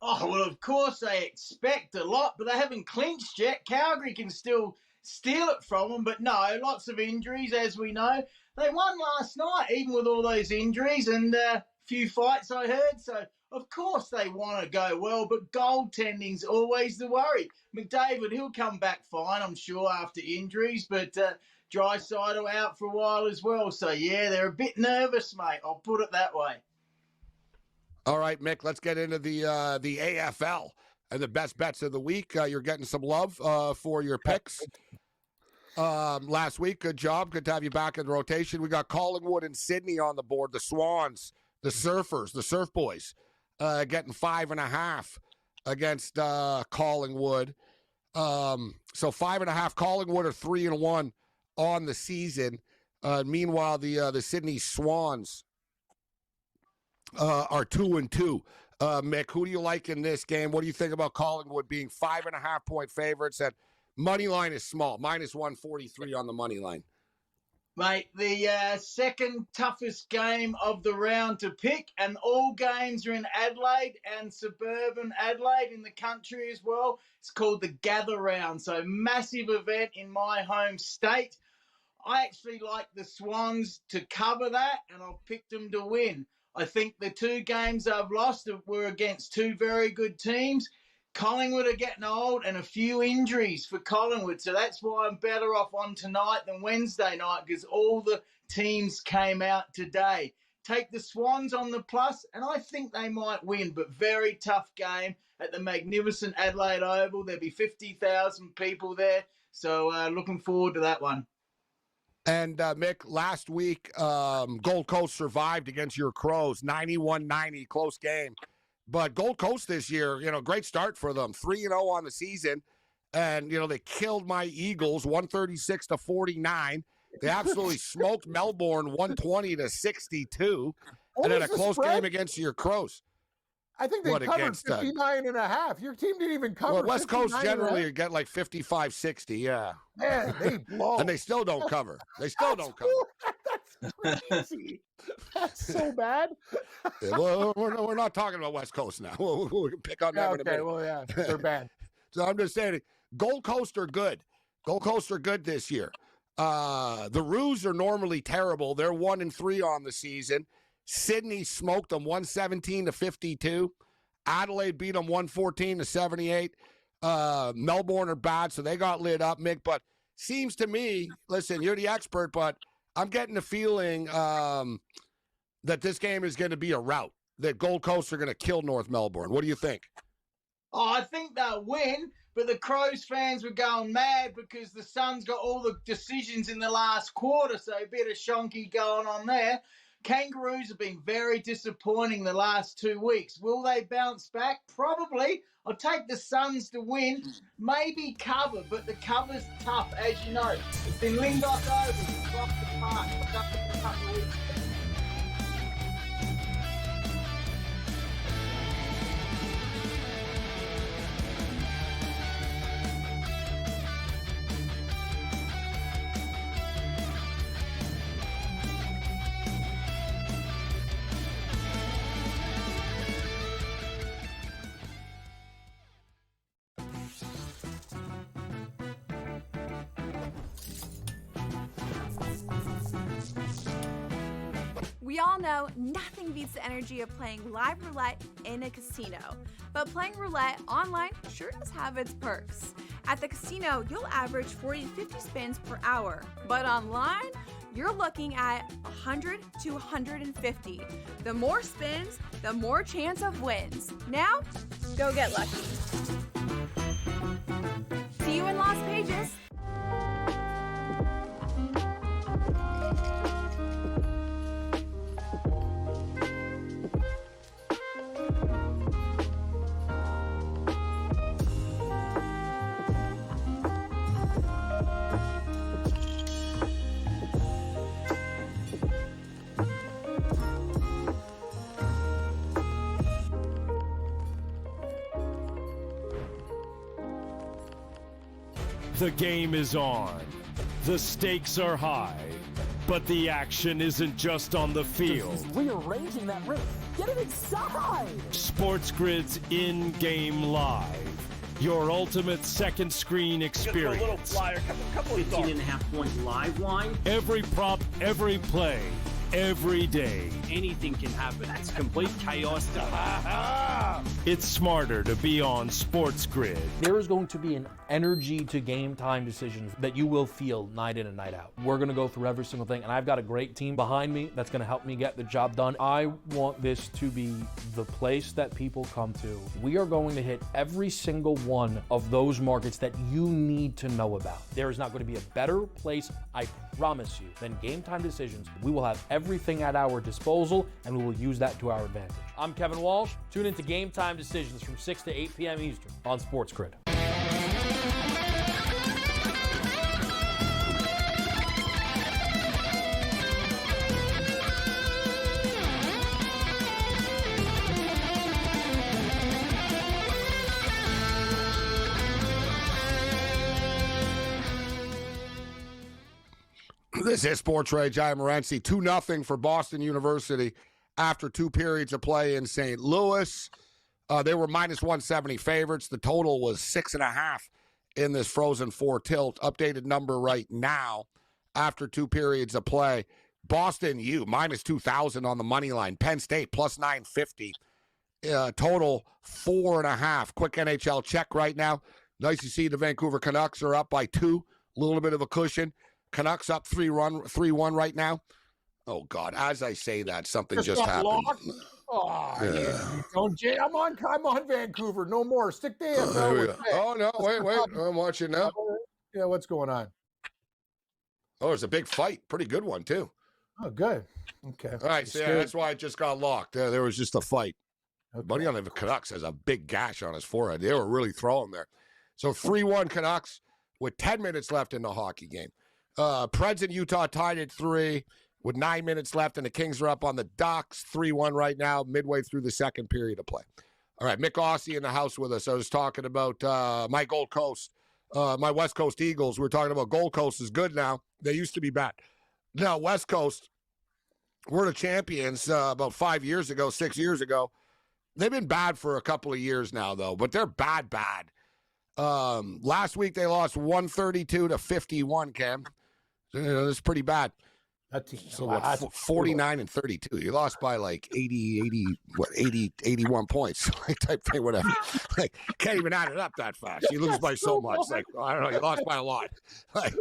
Oh, well, of course they expect a lot, but they haven't clinched yet. Calgary can still steal it from them, but no, lots of injuries, as we know. They won last night, even with all those injuries and a few fights I heard. So, of course they want to go well, but goaltending's always the worry. McDavid, he'll come back fine, I'm sure, after injuries, but Draisaitl out for a while as well. So, yeah, they're a bit nervous, mate. I'll put it that way. All right, Mick, let's get into the AFL and the best bets of the week. You're getting some love for your picks last week. Good job. Good to have you back in the rotation. We got Collingwood and Sydney on the board. The Swans, the Surfers, the Surf Boys getting 5.5 against Collingwood. So 5.5. Collingwood are 3-1 on the season. Meanwhile, the Sydney Swans are 2-2. Mick, who do you like in this game? What do you think about Collingwood being 5.5-point favorites? And money line is small, -143 on the money line. Mate, the second toughest game of the round to pick, and all games are in Adelaide and suburban Adelaide in the country as well. It's called the Gather Round, so massive event in my home state. I actually like the Swans to cover that, and I've picked them to win. I think the 2 games I've lost were against 2 very good teams. Collingwood are getting old and a few injuries for Collingwood, so that's why I'm better off on tonight than Wednesday night, because all the teams came out today. Take the Swans on the plus, and I think they might win, but very tough game at the magnificent Adelaide Oval. There'll be 50,000 people there, so looking forward to that one. And, Mick, last week, Gold Coast survived against your Crows, 91-90, close game. But Gold Coast this year, great start for them, 3-0 on the season. And, they killed my Eagles, 136-49. They absolutely smoked Melbourne, 120-62. And then a close game against your Crows. I think they covered 59.5. Your team didn't even cover. Well, West Coast generally get like 55-60, yeah. Man, they blow. And they still don't cover. They still don't cover. That's crazy. That's so bad. Yeah, well, we're not talking about West Coast now. We can pick on them in a minute. Well, yeah, they're bad. So I'm just saying, Gold Coast are good. Gold Coast are good this year. The Roos are normally terrible. They're 1-3 on the season. Sydney smoked them 117-52. Adelaide beat them 114-78. Melbourne are bad, so they got lit up, Mick. But seems to me, listen, you're the expert, but I'm getting the feeling that this game is going to be a rout, that Gold Coast are going to kill North Melbourne. What do you think? Oh, I think they'll win, but the Crows fans were going mad because the Suns got all the decisions in the last quarter, so a bit of shonky going on there. Kangaroos have been very disappointing the last 2 weeks. Will they bounce back? Probably. I'll take the Suns to win. Maybe cover, but the cover's tough, as you know. It's been Lingard over across the park for a couple of weeks. We all know nothing beats the energy of playing live roulette in a casino. But playing roulette online sure does have its perks. At the casino, you'll average 40 to 50 spins per hour. But online, you're looking at 100 to 150. The more spins, the more chance of wins. Now, go get lucky. See you in Las Pages. The game is on. The stakes are high. But the action isn't just on the field. Rearranging that rim. Get it inside! SportsGrid's in-game live. Your ultimate second screen experience. A little flyer, couple of thoughts. 15.5 point live line. Every prop, every play, every day. Anything can happen. It's complete chaos. It's smarter to be on SportsGrid. There is going to be an energy to game time decisions that you will feel night in and night out. We're going to go through every single thing, and I've got a great team behind me that's going to help me get the job done. I want this to be the place that people come to. We are going to hit every single one of those markets that you need to know about. There is not going to be a better place, I promise you, than Game Time Decisions. We will have everything at our disposal, and we will use that to our advantage. I'm Kevin Walsh. Tune into Game Time Decisions from 6 to 8 p.m. Eastern on SportsGrid. This is SportsRage. I am Morency. 2-0 for Boston University after 2 periods of play in St. Louis. They were minus 170 favorites. The total was 6.5 in this Frozen Four tilt. Updated number right now after 2 periods of play. Boston U, minus 2,000 on the money line. Penn State, plus 950. Total 4.5. Quick NHL check right now. Nice to see the Vancouver Canucks are up by 2. A little bit of a cushion. Canucks up 3-1 right now. Oh, God. As I say that, something just happened. Oh, yeah. I'm on Vancouver. No more. Stick the AFL. Oh, no. Wait. I'm watching now. Yeah, what's going on? Oh, it's a big fight. Pretty good one, too. Oh, good. Okay. All right, so yeah, that's why it just got locked. There was just a fight. Okay. Buddy on the Canucks has a big gash on his forehead. They were really throwing there. So 3-1 Canucks with 10 minutes left in the hockey game. Preds in Utah tied at 3 with 9 minutes left, and the Kings are up on the Ducks 3-1 right now, midway through the second period of play. All right, Mick Aussie in the house with us. I was talking about my Gold Coast, my West Coast Eagles. We're talking about Gold Coast is good now. They used to be bad. Now, West Coast, we're the champions about 5 years ago, 6 years ago. They've been bad for a couple of years now, though, but they're bad. Last week they lost 132-51, Cam. So, that's pretty bad. That team. So what, 49-32. You lost by like 81 points, like type thing, whatever. Like, can't even add it up that fast. You lose by so much. Like, I don't know, you lost by a lot. Like,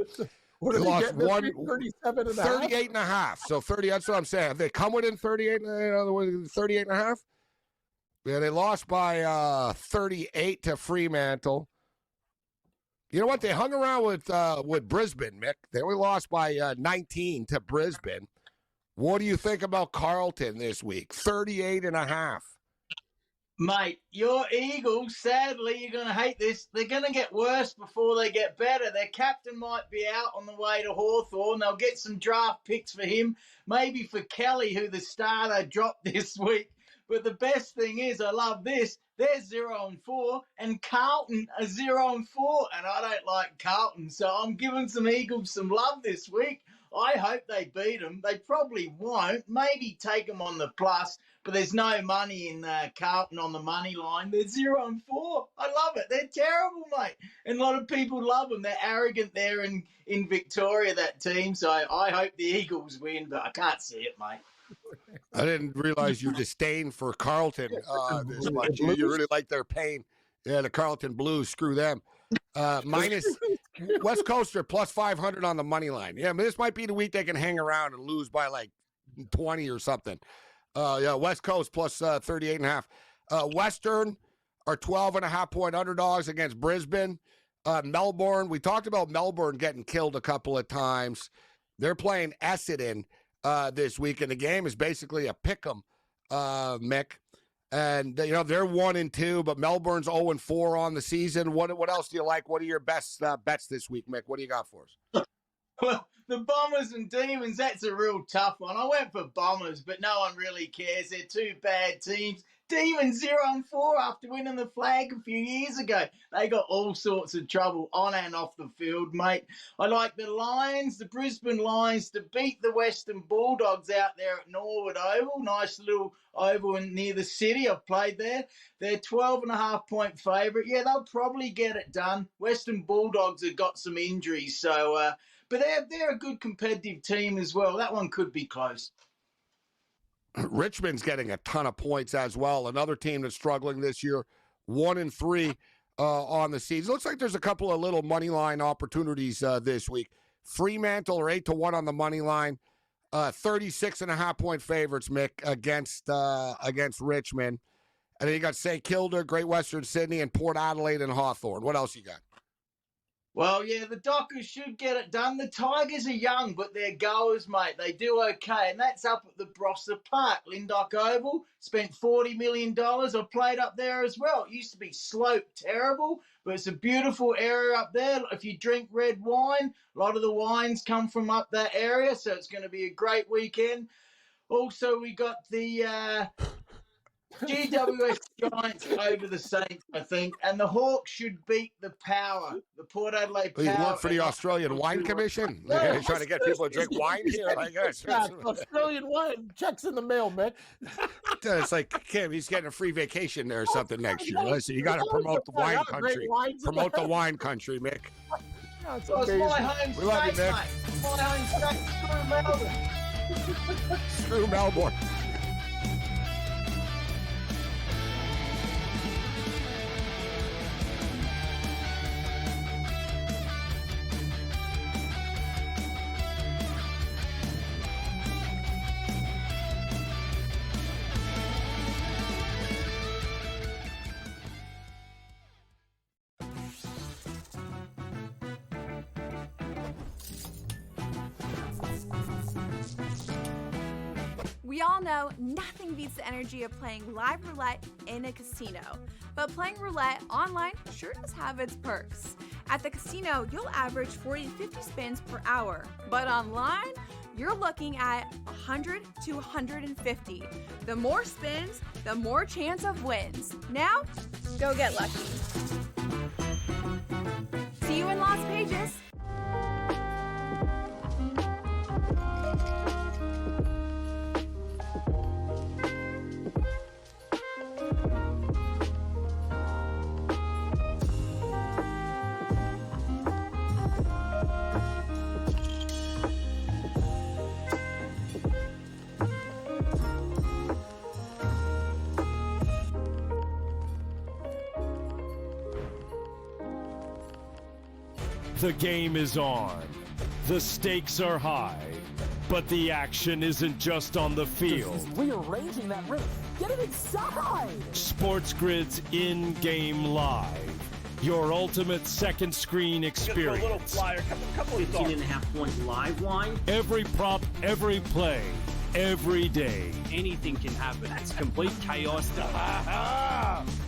what did you he lost get? 37 and a half? 38 and a half. So 30, that's what I'm saying. Have they come within 38, 38 and a half? Yeah, they lost by 38 to Fremantle. You know what? They hung around with Brisbane, Mick. They only lost by 19 to Brisbane. What do you think about Carlton this week? 38 and a half. Mate, your Eagles, sadly, you're going to hate this. They're going to get worse before they get better. Their captain might be out on the way to Hawthorn. They'll get some draft picks for him, maybe for Kelly, who the starter dropped this week. But the best thing is, I love this, they're 0-4, and Carlton are 0-4, and I don't like Carlton, so I'm giving some Eagles some love this week. I hope they beat them. They probably won't. Maybe take them on the plus, but there's no money in Carlton on the money line. They're 0-4. I love it. They're terrible, mate. And a lot of people love them. They're arrogant there in Victoria, that team. So I hope the Eagles win, but I can't see it, mate. I didn't realize you disdain for Carlton this much. You really like their pain. Yeah, the Carlton Blues, screw them. Minus West Coast are plus 500 on the money line. Yeah, but this might be the week they can hang around and lose by like 20 or something. Yeah, West Coast plus 38 and a half. Western are 12.5 point underdogs against Brisbane. Melbourne, we talked about Melbourne getting killed a couple of times. They're playing Essendon this week, and the game is basically a pick 'em, Mick. And you know they're 1-2, but Melbourne's 0-4 on the season. What else do you like? What are your best bets this week, Mick? What do you got for us? Well, the Bombers and Demons, that's a real tough one. I went for Bombers, but no one really cares. They're two bad teams. Demons 0-4 after winning the flag a few years ago. They got all sorts of trouble on and off the field, mate. I like the Lions, the Brisbane Lions, to beat the Western Bulldogs out there at Norwood Oval. Nice little oval near the city. I've played there. They're 12.5 point favourite. Yeah, they'll probably get it done. Western Bulldogs have got some injuries, so but they're a good competitive team as well. That one could be close. Richmond's getting a ton of points as well. Another team that's struggling this year, 1-3 on the season. Looks like there's a couple of little money line opportunities this week. Fremantle are 8-1 on the money line. 36.5 point favorites, Mick, against Richmond. And then you got St. Kilda, Great Western Sydney, and Port Adelaide and Hawthorn. What else you got? Well, yeah, the Dockers should get it done. The Tigers are young, but they're goers, mate. They do okay, and that's up at the Brossa Park, Lindock Oval. Spent $40 million. I played up there as well. It used to be sloped terrible, but it's a beautiful area up there. If you drink red wine, a lot of the wines come from up that area, so it's going to be a great weekend. Also, we got the GWS Giants over the Saints, I think, and the Hawks should beat the Power, the Port Adelaide Power. You work for the Australian Wine Commission? You're trying to get people to drink wine here? I guess. Yeah, Australian wine. Checks in the mail, Mick. It's like, Kim, he's getting a free vacation there or something next year. Listen, you got to promote the wine country. Promote the wine country, Mick. That's well, it's my home we love you, state, Mick. mate. It's my home state. Screw Melbourne. Screw Melbourne. We all know nothing beats the energy of playing live roulette in a casino. But playing roulette online sure does have its perks. At the casino, you'll average 40 to 50 spins per hour. But online, you're looking at 100 to 150. The more spins, the more chance of wins. Now, go get lucky. See you in Las Vegas. The game is on. The stakes are high. But the action isn't just on the field. He's rearranging that roof. Get it inside! SportsGrid's in-game live. Your ultimate second screen experience. A little flyer, couple of 15.5 point live line. Every prop, every play, every day. Anything can happen. It's complete chaos.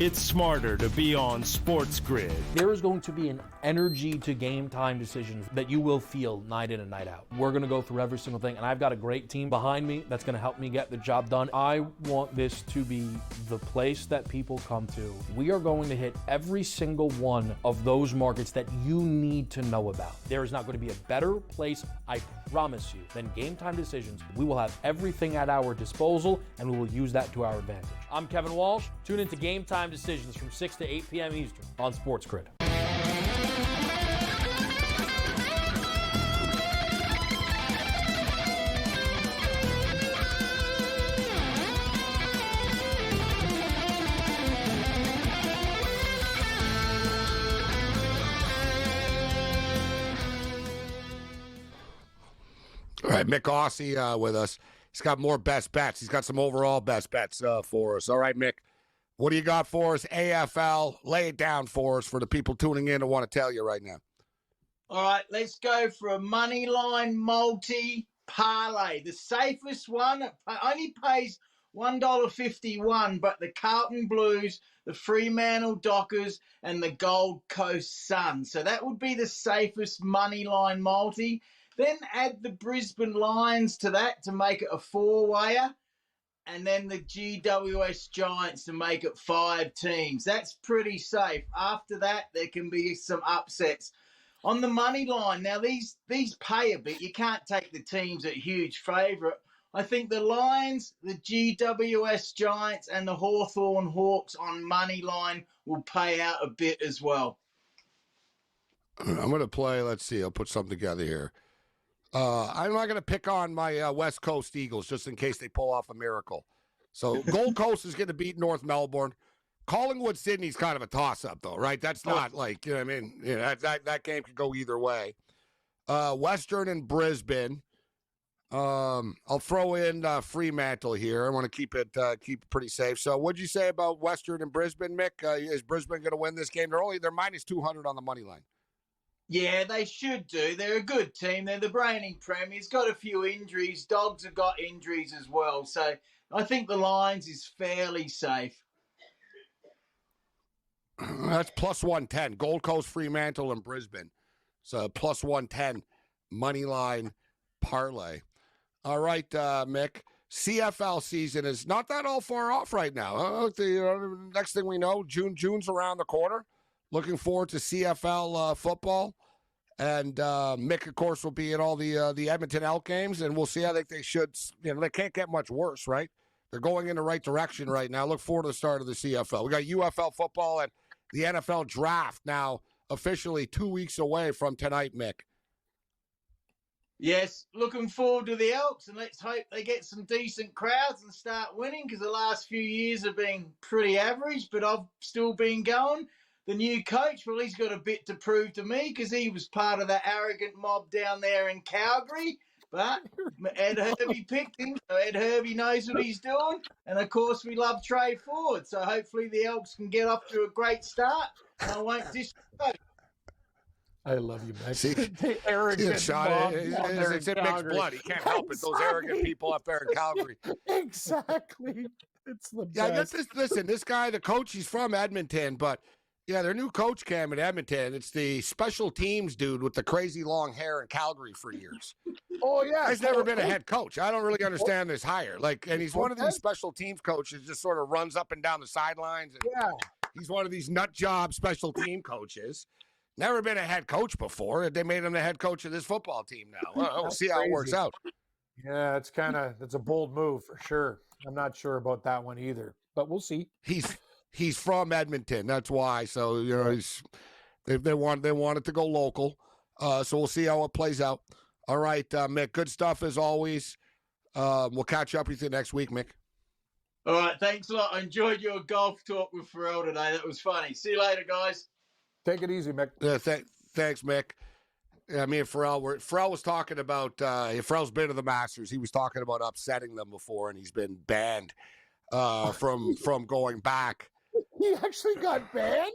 It's smarter to be on SportsGrid. There is going to be an energy to game time decisions that you will feel night in and night out. We're going to go through every single thing, and I've got a great team behind me that's going to help me get the job done. I want this to be the place that people come to. We are going to hit every single one of those markets that you need to know about. There is not going to be a better place, I promise you, than Game Time Decisions. We will have everything at our disposal, and we will use that to our advantage. I'm Kevin Walsh. Tune into Game Time Decisions from 6 to 8 p.m. Eastern on SportsGrid. All right, Mick Aussie with us. He's got more best bets. He's got some overall best bets for us. All right, Mick, what do you got for us? AFL, lay it down for us for the people tuning in and want to tell you right now. All right, let's go for a money line multi parlay. The safest one only pays $1.51, but the Carlton Blues, the Fremantle Dockers, and the Gold Coast Suns. So that would be the safest money line multi. Then add the Brisbane Lions to that to make it a four-wayer. And then the GWS Giants to make it 5 teams. That's pretty safe. After that, there can be some upsets. On the money line, now these pay a bit. You can't take the teams at huge favourite. I think the Lions, the GWS Giants, and the Hawthorn Hawks on money line will pay out a bit as well. I'm going to play, let's see, I'll put something together here. I'm not going to pick on my West Coast Eagles just in case they pull off a miracle. So Gold Coast is going to beat North Melbourne. Collingwood Sydney's kind of a toss-up, though, right? That's not like, you know what I mean? You know, that game could go either way. Western and Brisbane. I'll throw in Fremantle here. I want to keep it pretty safe. So what'd you say about Western and Brisbane, Mick? Is Brisbane going to win this game? They're minus 200 on the money line. Yeah, they should do. They're a good team. They're the reigning premiers. Got a few injuries. Dogs have got injuries as well. So I think the Lions is fairly safe. That's plus 110. Gold Coast, Fremantle, and Brisbane. So plus 110 money line parlay. All right, Mick. CFL season is not that all far off right now. The next thing we know, June's around the corner. Looking forward to CFL football. And Mick, of course, will be at all the Edmonton Elk games, and we'll see. I think they should, they can't get much worse, right? They're going in the right direction right now. Look forward to the start of the CFL. We got UFL football and the NFL draft now officially 2 weeks away from tonight, Mick. Yes, looking forward to the Elks, and let's hope they get some decent crowds and start winning, because the last few years have been pretty average, but I've still been going. The new coach, well, he's got a bit to prove to me, because he was part of that arrogant mob down there in Calgary. But Ed Hervey picked him, so Ed Hervey knows what he's doing. And, of course, we love Trey Ford. So hopefully the Elks can get off to a great start, and I won't disrespect. I love you, Max. See, the arrogant Sean, mob it's down there in in mixed Calgary. blood. He can't help it. Those arrogant people up there in Calgary. Exactly. It's the Yeah, I guess best. listen, this guy, the coach, he's from Edmonton, but yeah, their new coach came in Edmonton. It's the special teams dude with the crazy long hair in Calgary for years. Oh, yeah. He's never been a head coach. I don't really understand this hire. Like, and he's one of these special teams coaches, just sort of runs up and down the sidelines. And yeah. He's one of these nut job special team coaches. Never been a head coach before. They made him the head coach of this football team now. Well, we'll see how it works out. Yeah, it's a bold move for sure. I'm not sure about that one either, but we'll see. He's from Edmonton. That's why. So, you know, they want it to go local. So we'll see how it plays out. All right, Mick, good stuff as always. We'll catch up with you next week, Mick. All right, thanks a lot. I enjoyed your golf talk with Pharrell today. That was funny. See you later, guys. Take it easy, Mick. Thanks, Mick. Yeah, me and Pharrell was talking about, Pharrell's been to the Masters. He was talking about upsetting them before, and he's been banned from going back. He actually got banned?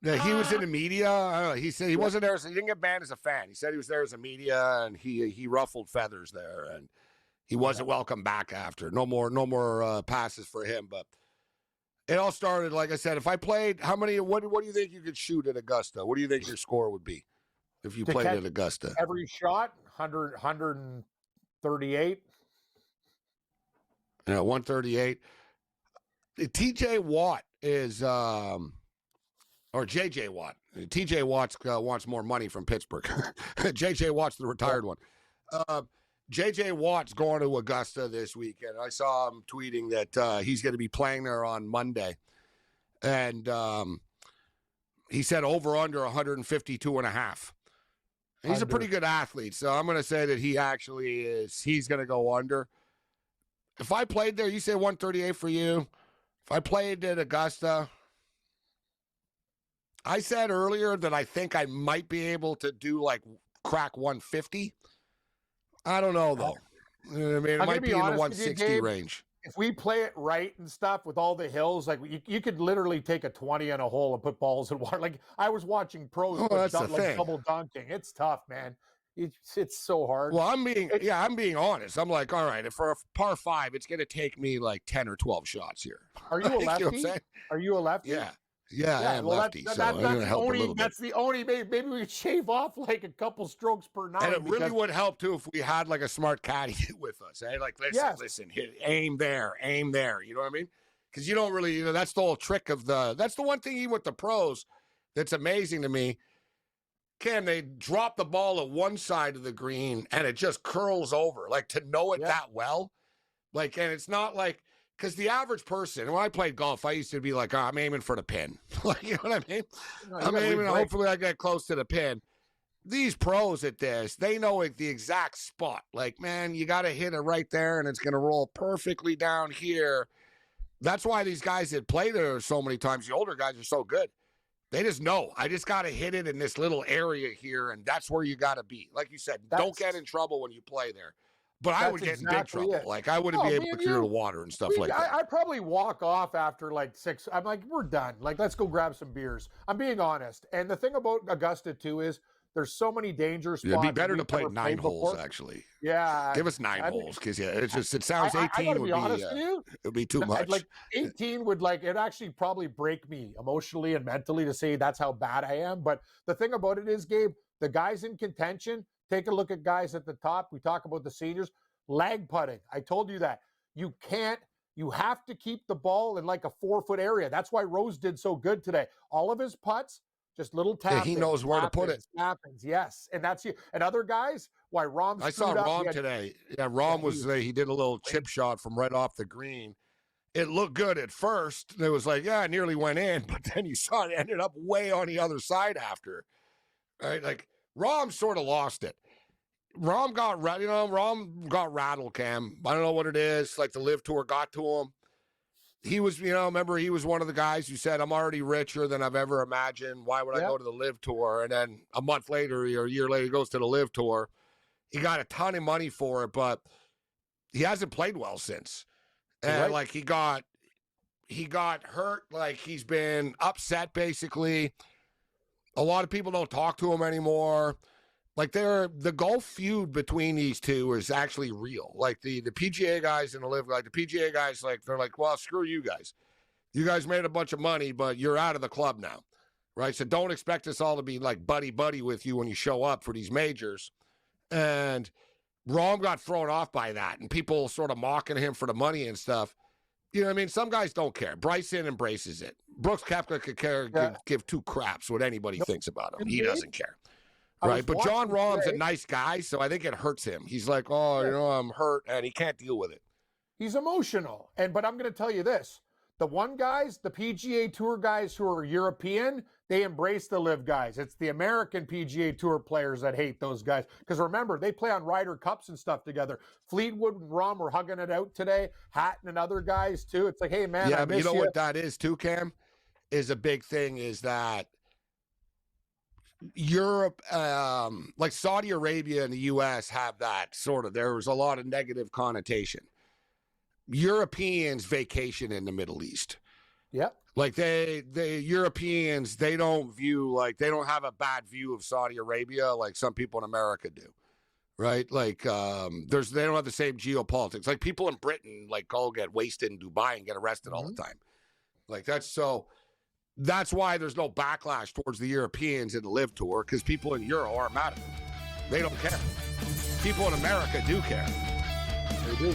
Yeah, he was in the media. I don't know, he said he wasn't there. He didn't get banned as a fan. He said he was there as a media, and he ruffled feathers there, and he wasn't welcome back after. No more passes for him, but it all started, like I said, if I played, what do you think you could shoot at Augusta? What do you think your score would be if you played at Augusta? Every shot, 138. Yeah, 138. TJ Watt is, or JJ Watt. TJ Watt wants more money from Pittsburgh. JJ Watt's the retired one. JJ Watt's going to Augusta this weekend. I saw him tweeting that he's going to be playing there on Monday. And he said over under 152.5. He's a pretty good athlete. So I'm going to say that he actually is. He's going to go under. If I played there, you say 138 for you. If I played at Augusta, I said earlier that I think I might be able to do crack 150. I don't know, though. I mean, it might be in the 160 range. If we play it right and stuff with all the hills, you could literally take a 20 on a hole and put balls in water. Like I was watching pros double dunking. It's tough, man. It's so hard. Well, I'm being honest. I'm like, all right, for a par 5, it's going to take me 10 or 12 shots here. Are you a lefty? You know Are you a lefty? Yeah, I am lefty, so I'm going to help a little bit. That's the only, maybe we could shave off a couple strokes per night. And it really would help, too, if we had a smart caddy with us. Eh? Listen, aim there. You know what I mean? Because you don't really, that's the whole trick of that's the one thing even with the pros that's amazing to me. Can they drop the ball at one side of the green and it just curls over? To know it that well? And it's not because the average person, when I played golf, I used to be I'm aiming for the pin. You know what I mean? No, I'm aiming, hopefully I get close to the pin. These pros at this, they know the exact spot. Man, you got to hit it right there, and it's going to roll perfectly down here. That's why these guys that play there so many times, the older guys are so good. They just know, I just got to hit it in this little area here, and that's where you got to be. Like you said, don't get in trouble when you play there. But I would get in big trouble. I wouldn't be able to clear the water and stuff like that. I'd probably walk off after 6. I'm we're done. Let's go grab some beers. I'm being honest. And the thing about Augusta, too, is there's so many danger spots. It'd be better to play 9 holes, actually. Yeah. Give us 9 holes, because, it sounds 18 it would be too much. 18 would, it actually probably break me emotionally and mentally to say that's how bad I am. But the thing about it is, Gabe, the guys in contention, take a look at guys at the top. We talk about the seniors. Lag putting. I told you that. You have to keep the ball in a 4-foot area. That's why Rose did so good today. All of his putts, just little taps. Yeah, he knows where to put it. Happens, yes. And that's you. And other guys, why Rom I saw Rom today. Yeah, Rom he did a little chip shot from right off the green. It looked good at first. It was it nearly went in, but then you saw it ended up way on the other side after. Right? Rom sort of lost it. Rom got rattled, Cam. I don't know what it is. The Live Tour got to him. He was, remember, he was one of the guys who said, I'm already richer than I've ever imagined. Why would I go to the Live Tour? And then a month later or a year later, he goes to the Live Tour. He got a ton of money for it, but he hasn't played well since. And he got hurt. He's been upset, basically. A lot of people don't talk to him anymore. Like the golf feud between these two is actually real. Like the PGA guys and the LIV, like the PGA guys, like they're like, well, screw you guys. You guys made a bunch of money, but you're out of the club now, right? So don't expect us all to be like buddy with you when you show up for these majors. And Rahm got thrown off by that, and people sort of mocking him for the money and stuff. You know what I mean? Some guys don't care. Bryson embraces it. Brooks Koepka could give two craps what anybody thinks about him. He doesn't care. Right, but John Rahm's a nice guy, so I think it hurts him. He's like, oh, I'm hurt, and he can't deal with it. He's emotional. But I'm going to tell you this. The one guys, the PGA Tour guys who are European, they embrace the LIV guys. It's the American PGA Tour players that hate those guys. Because remember, they play on Ryder Cups and stuff together. Fleetwood and Rahm were hugging it out today. Hatton and other guys, too. It's like, hey, man, I miss you know what that is, too, Cam? Is a big thing is that Europe, like Saudi Arabia and the U.S. have that sort of, there was a lot of negative connotation. Europeans vacation in the Middle East. Yep. Like the Europeans, they don't have a bad view of Saudi Arabia like some people in America do. Right? Like they don't have the same geopolitics. Like people in Britain like go get wasted in Dubai and get arrested all the time. Like that's why there's no backlash towards the Europeans in the LIV Tour, because people in Europe are mad at them. They don't care. People in America do care. They do.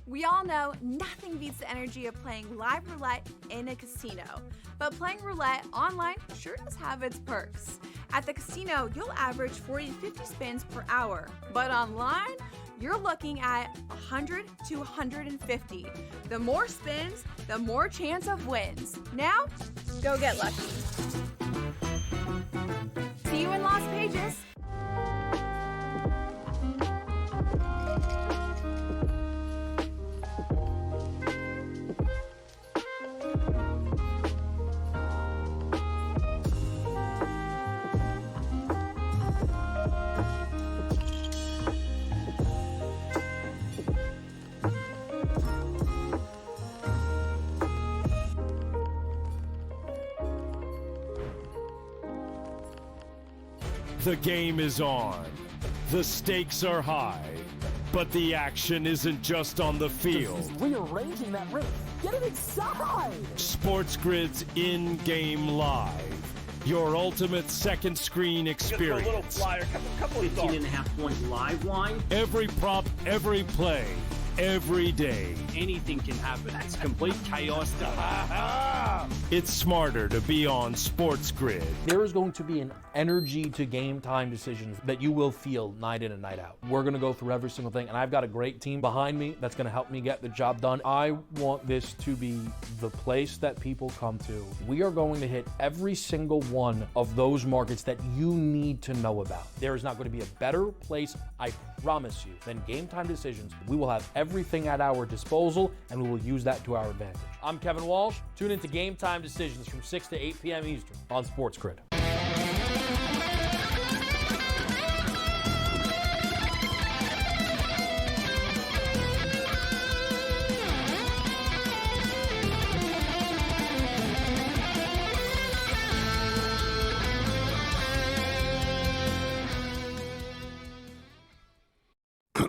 We all know nothing beats the energy of playing live roulette in a casino, but playing roulette online sure does have its perks. At the casino, you'll average 40 to 50 spins per hour, but online, you're looking at 100 to 150. The more spins, the more chance of wins. Now, go get lucky. See you in Las Vegas. The game is on. The stakes are high. But the action isn't just on the field. He's rearranging that ring. Get it inside! SportsGrid's in-game live. Your ultimate second screen experience. A little flyer, couple of 18.5 point live line. Every prop, every play, every day. Anything can happen. It's complete chaos. It's smarter to be on SportsGrid. There is going to be an energy to game time decisions that you will feel night in and night out. We're going to go through every single thing, and I've got a great team behind me that's going to help me get the job done. I want this to be the place that people come to. We are going to hit every single one of those markets that you need to know about. There is not going to be a better place, I promise you, than Game Time Decisions. We will have everything at our disposal, and we will use that to our advantage. I'm Kevin Walsh. Tune into Game Time Decisions from 6 to 8 p.m. Eastern on SportsGrid.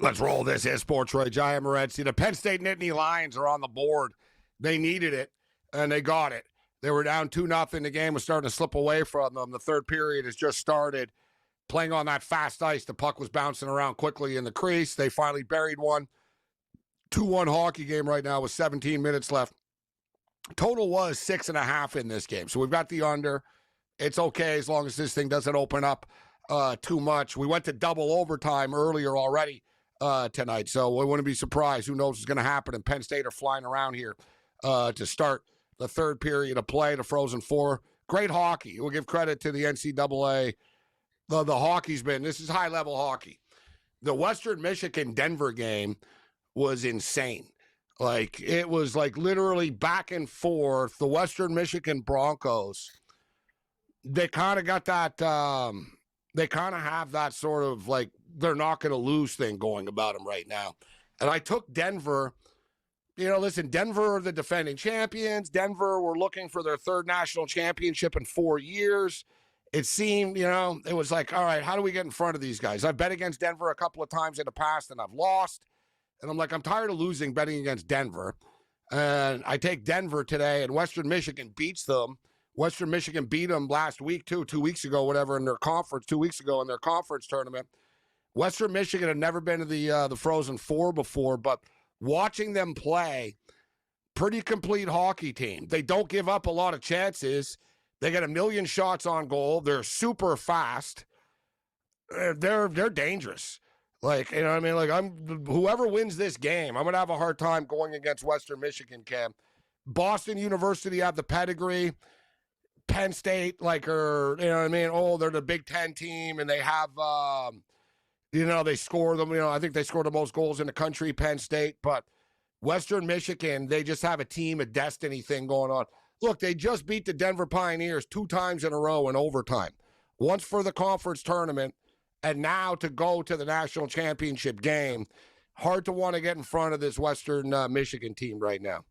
Let's roll this here, SportsRage. I am Morency. The Penn State Nittany Lions are on the board. They needed it, and they got it. They were down 2-0. The game was starting to slip away from them. The third period has just started. Playing on that fast ice, the puck was bouncing around quickly in the crease. They finally buried one. 2-1 hockey game right now with 17 minutes left. Total was 6.5 in this game. So we've got the under. It's okay as long as this thing doesn't open up too much. We went to double overtime earlier already tonight, so we wouldn't be surprised. Who knows what's going to happen? And Penn State are flying around here to start the third period of play. The Frozen Four great hockey. We'll give credit to the NCAA. The hockey's been, this is high-level hockey. The Western Michigan-Denver game was insane. Like, it was like literally back and forth. The Western Michigan Broncos, they kind of got that, they kind of have that sort of like, they're not going to lose thing going about them right now. And I took Denver. You know, listen, Denver are the defending champions. Denver were looking for their third national championship in 4 years. It seemed, you know, it was like, all right, how do we get in front of these guys? I've bet against Denver a couple of times in the past, and I've lost. And I'm like, I'm tired of losing betting against Denver. And I take Denver today, and Western Michigan beats them. Western Michigan beat them last week, too, 2 weeks ago, whatever, in their conference, 2 weeks ago in their conference tournament. Western Michigan had never been to the Frozen Four before, but watching them play, pretty complete hockey team. They don't give up a lot of chances. They get 1 million shots on goal. They're super fast. They're dangerous. Like, you know what I mean? Like, whoever wins this game, I'm going to have a hard time going against Western Michigan, Cam. Boston University have the pedigree. Penn State, like, you know what I mean? Oh, they're the Big Ten team, and they have, you know, they score them. You know, I think they score the most goals in the country, Penn State. But Western Michigan, they just have a team, a destiny thing going on. Look, they just beat the Denver Pioneers 2 times in a row in overtime. Once for the conference tournament, and now to go to the national championship game. Hard to want to get in front of this Western Michigan team right now.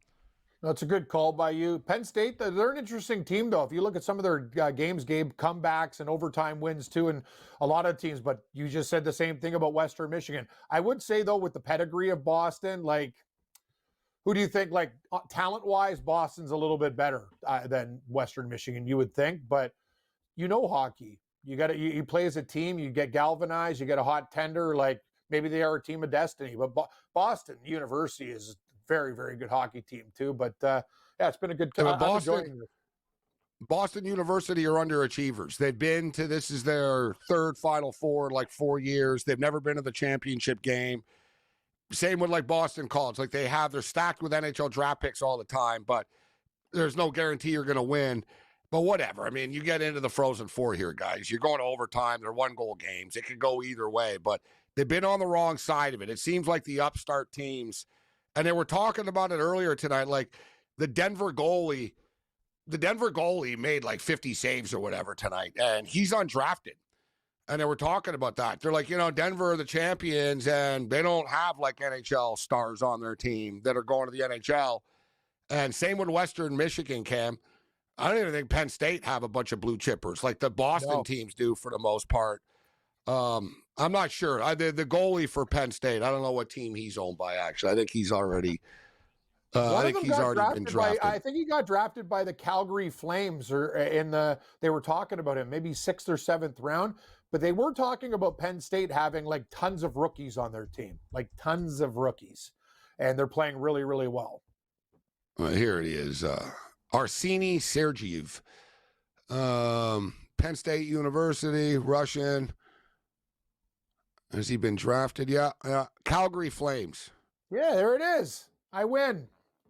That's a good call by you. Penn State, they're an interesting team, though. If you look at some of their games, Gabe, comebacks and overtime wins, too, and a lot of teams. But you just said the same thing about Western Michigan. I would say, though, with the pedigree of Boston, like, who do you think, like, talent-wise, Boston's a little bit better than Western Michigan, you would think. But you know hockey. You play as a team, you get galvanized, you get a hot tender, like maybe they are a team of destiny. But Boston University is a very, very good hockey team too. But yeah, it's been a good time. Boston University are underachievers. They've been to, this is their third Final Four in like 4 years. They've never been to the championship game. Same with like Boston College. Like they're stacked with NHL draft picks all the time, but there's no guarantee you're going to win. But whatever. I mean, you get into the Frozen Four here, guys. You're going to overtime. They're 1-goal games. It could go either way, but they've been on the wrong side of it. It seems like the upstart teams, and they were talking about it earlier tonight, like the Denver goalie made like 50 saves or whatever tonight, and he's undrafted. And they were talking about that. They're like, you know, Denver are the champions, and they don't have like NHL stars on their team that are going to the NHL. And same with Western Michigan, Cam. I don't even think Penn State have a bunch of blue chippers like the Boston teams do for the most part. I'm not sure. The goalie for Penn State, I don't know what team he's owned by, actually. I think he's already I think he's already been drafted. I think he got drafted by the Calgary Flames, or they were talking about him, maybe 6th or 7th round. But they were talking about Penn State having like tons of rookies on their team, like tons of rookies. And they're playing really, really well. Well, here it is. Arseny Sergeyev, Penn State University, Russian. Has he been drafted? Yeah. Calgary Flames. Yeah, there it is. I win.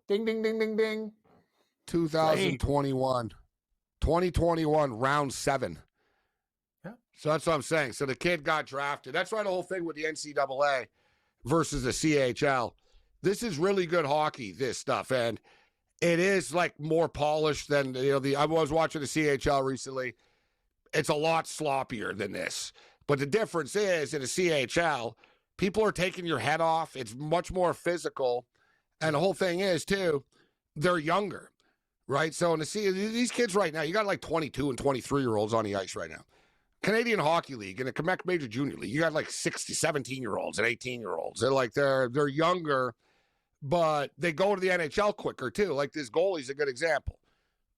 Ding, ding, ding, ding, ding. 2021. 2021, round 7. Yeah. So that's what I'm saying. So the kid got drafted. That's why the whole thing with the NCAA versus the CHL. This is really good hockey, this stuff. And it is like more polished than, you know, I was watching the CHL recently. It's a lot sloppier than this. But the difference is in the CHL, people are taking your head off. It's much more physical. And the whole thing is, too, they're younger, right? So in these kids right now, you got like 22 and 23-year-olds on the ice right now. Canadian Hockey League and the Quebec Major Junior League, you got like 17-year-olds and 18-year-olds. They're like, they're younger, but they go to the NHL quicker, too. Like this goalie's a good example.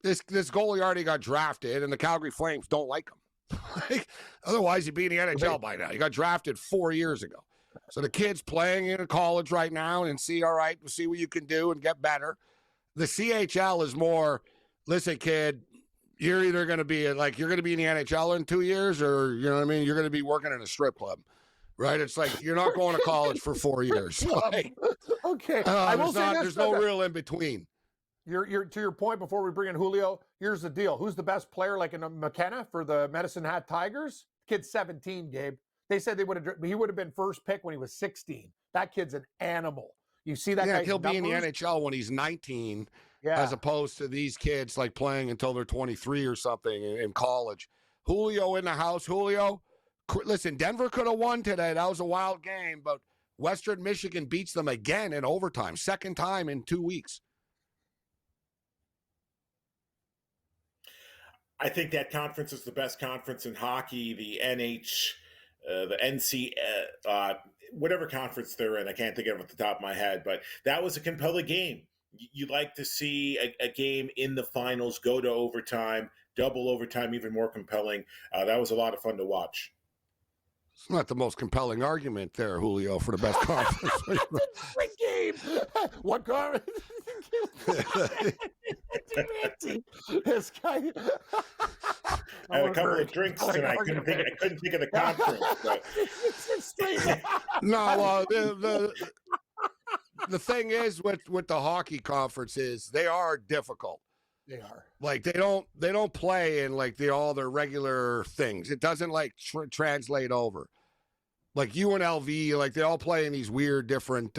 This goalie already got drafted, and the Calgary Flames don't like him. Otherwise, he'd be in the NHL by now. He got drafted 4 years ago. So the kid's playing in college right now and see what you can do and get better. The CHL is more, listen, kid, you're either going to be you're going to be in the NHL in 2 years, or, you know what I mean, you're going to be working in a strip club, right? It's like you're not going to college for 4 years. Like, okay. there's no real in between. You're to your point before we bring in Julio. Here's the deal: who's the best player, like in McKenna for the Medicine Hat Tigers? Kid's 17, Gabe. They said he would have been first pick when he was 16. That kid's an animal. You see that? Yeah, guy's he'll be in the numbers? NHL when he's 19, Yeah. as opposed to these kids like playing until they're 23 or something in college. Julio in the house. Julio, listen, Denver could have won today. That was a wild game, but Western Michigan beats them again in overtime, second time in 2 weeks. I think that conference is the best conference in hockey. The the NC, whatever conference they're in, I can't think of it off the top of my head, but that was a compelling game. You like to see a game in the finals go to overtime, double overtime, even more compelling. That was a lot of fun to watch. It's not the most compelling argument there, Julio, for the best conference. Great game. What conference? This guy. I had a couple of drinks tonight. I couldn't think of the conference. But. No, the thing is with the hockey conference is they are difficult. They are. Like they don't play in like all their regular things. It doesn't like translate over. Like UNLV, like they all play in these weird different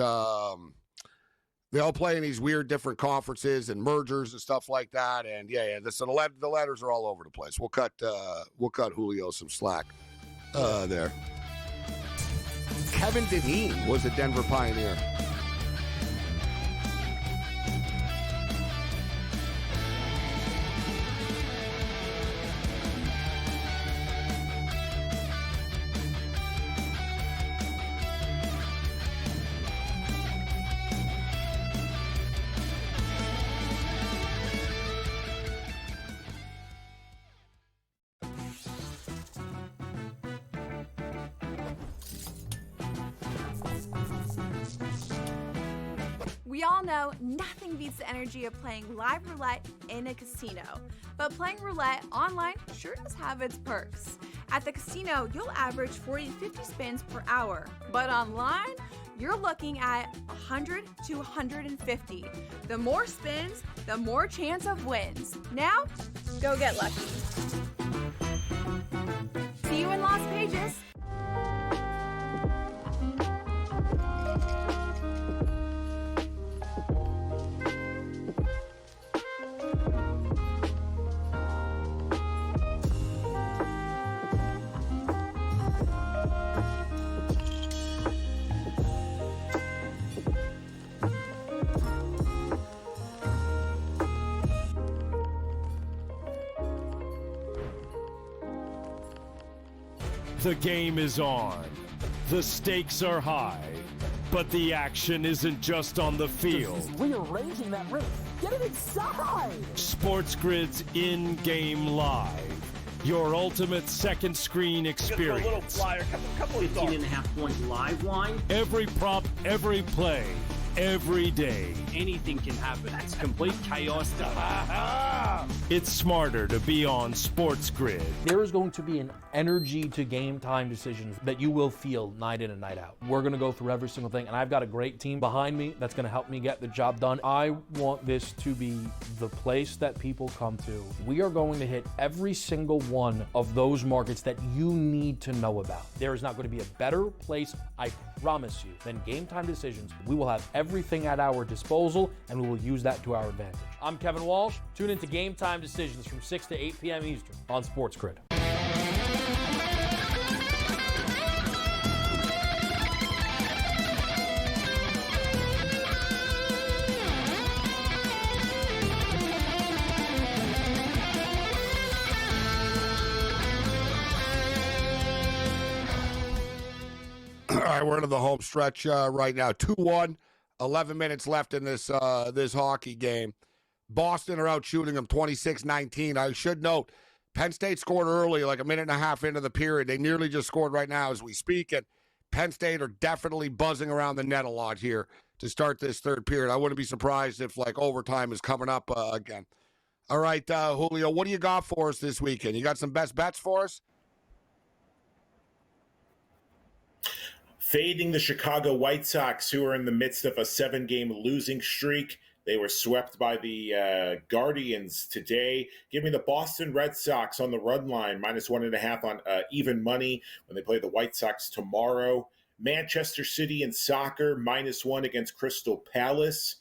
different conferences and mergers and stuff like that. And yeah. So the letters are all over the place. We'll cut Julio some slack there. Kevin Dineen was a Denver Pioneer. We all know nothing beats the energy of playing live roulette in a casino. But playing roulette online sure does have its perks. At the casino, you'll average 40 to 50 spins per hour. But online, you're looking at 100 to 150. The more spins, the more chance of wins. Now, go get lucky. See you in Las Vegas. The game is on. The stakes are high. But the action isn't just on the field. He's rearranging that roof. Get it inside! SportsGrid's in-game live. Your ultimate second screen experience. A little flyer, couple of 15.5-point live line. Every prop, every play, every day. Anything can happen. That's complete chaos. It's smarter to be on SportsGrid. There is going to be an energy to game time decisions that you will feel night in and night out. We're going to go through every single thing, and I've got a great team behind me that's going to help me get the job done. I want this to be the place that people come to. We are going to hit every single one of those markets that you need to know about. There is not going to be a better place, I promise you, than Game Time Decisions. We will have everything at our disposal, and we will use that to our advantage. I'm Kevin Walsh. Tune into Game Time Decisions from 6 to 8 p.m. Eastern on SportsGrid. All right, we're into the home stretch right now. 2-1, 11 minutes left in this hockey game. Boston are out shooting them 26-19. I should note, Penn State scored early, like a minute and a half into the period. They nearly just scored right now as we speak, and Penn State are definitely buzzing around the net a lot here to start this third period. I wouldn't be surprised if, like, overtime is coming up again. All right, Julio, what do you got for us this weekend? You got some best bets for us? Fading the Chicago White Sox, who are in the midst of a 7-game losing streak. They were swept by the Guardians today. Give me the Boston Red Sox on the run line, -1.5 on even money when they play the White Sox tomorrow. Manchester City in soccer, -1 against Crystal Palace.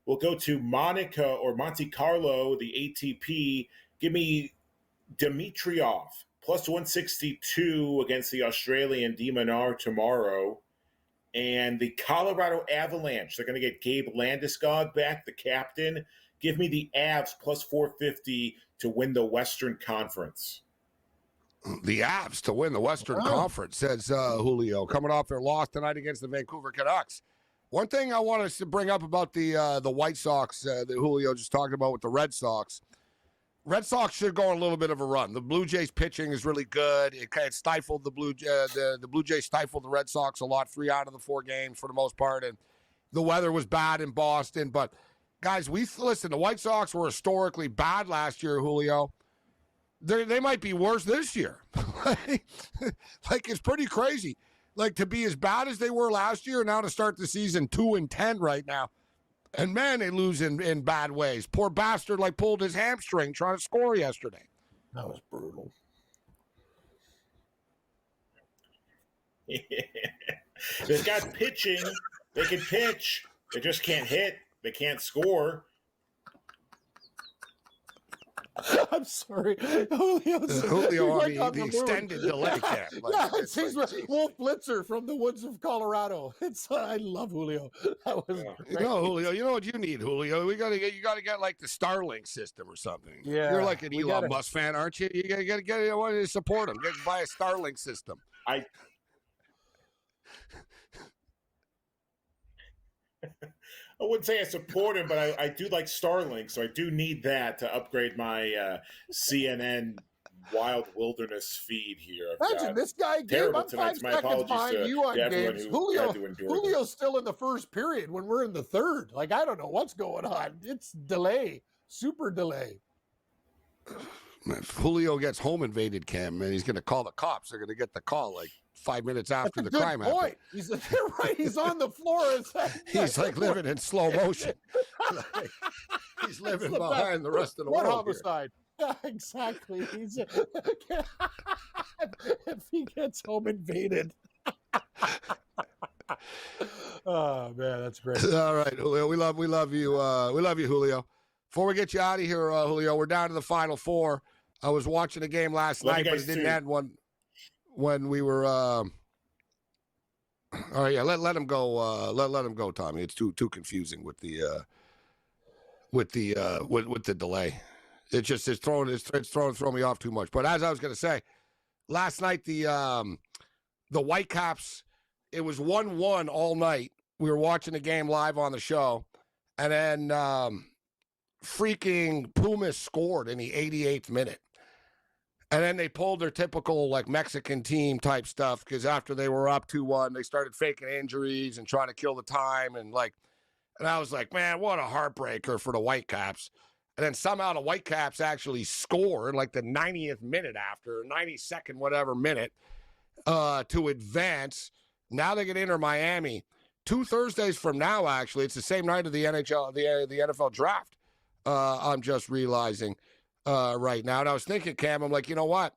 We'll go to Monaco or Monte Carlo, the ATP. Give me Dimitrov, +162 against the Australian De Minaur tomorrow. And the Colorado Avalanche, they're going to get Gabe Landeskog back, the captain. Give me the Avs, +450 to win the Western Conference. The Avs to win the Western Conference, says Julio, coming off their loss tonight against the Vancouver Canucks. One thing I want us to bring up about the White Sox that Julio just talked about with the Red Sox. Red Sox should go on a little bit of a run. The Blue Jays pitching is really good. It kind of stifled the Blue Jays stifled the Red Sox a lot, 3 out of the 4 games for the most part, and the weather was bad in Boston. But guys, listen. The White Sox were historically bad last year, Julio. They might be worse this year. Like it's pretty crazy. Like to be as bad as they were last year, now to start the season 2-10 right now. And, man, they lose in bad ways. Poor bastard, pulled his hamstring trying to score yesterday. That was brutal. They've got pitching. They can pitch. They just can't hit. They can't score. I'm sorry. Julio on the extended delay there. It seems like Wolf Blitzer from the woods of Colorado. I love Julio. That was great. No, Julio, you know what you need, Julio? You gotta get like the Starlink system or something. Yeah, you're like an Elon Musk fan, aren't you? You gotta get. I want to support him. Buy a Starlink system. I wouldn't say I support him, but I do like Starlink, so I do need that to upgrade my CNN Wild Wilderness feed here. Imagine this guy, Gabe, I'm 5 seconds behind you on games. Julio's still in the first period when we're in the third. I don't know what's going on. It's delay, super delay. If Julio gets home invaded, Cam, man, he's going to call the cops. They're going to get the call 5 minutes after the crime happened. He's right. He's on the floor. He's living in slow motion. He's living behind the rest of the world. What homicide? Yeah, exactly. If he gets home invaded. Oh man, that's great. All right, Julio. We love you. We love you, Julio. Before we get you out of here, Julio, we're down to the Final Four. I was watching a game last night, but it didn't end one when we were. All right, yeah, let him go. Let him go, Tommy. It's too confusing with the delay. It's throwing me off too much. But as I was going to say, last night the Whitecaps, it was 1-1 all night. We were watching the game live on the show, and then freaking Pumas scored in the 88th minute. And then they pulled their typical Mexican team type stuff because after they were up 2-1, they started faking injuries and trying to kill the time and I was like, man, what a heartbreaker for the Whitecaps. And then somehow the Whitecaps actually scored the 90th minute after, 92nd whatever minute to advance. Now they get Inter Miami 2 Thursdays from now. Actually, it's the same night of the NHL, the NFL draft. I'm just realizing right now. And I was thinking, Cam, I'm like, you know what?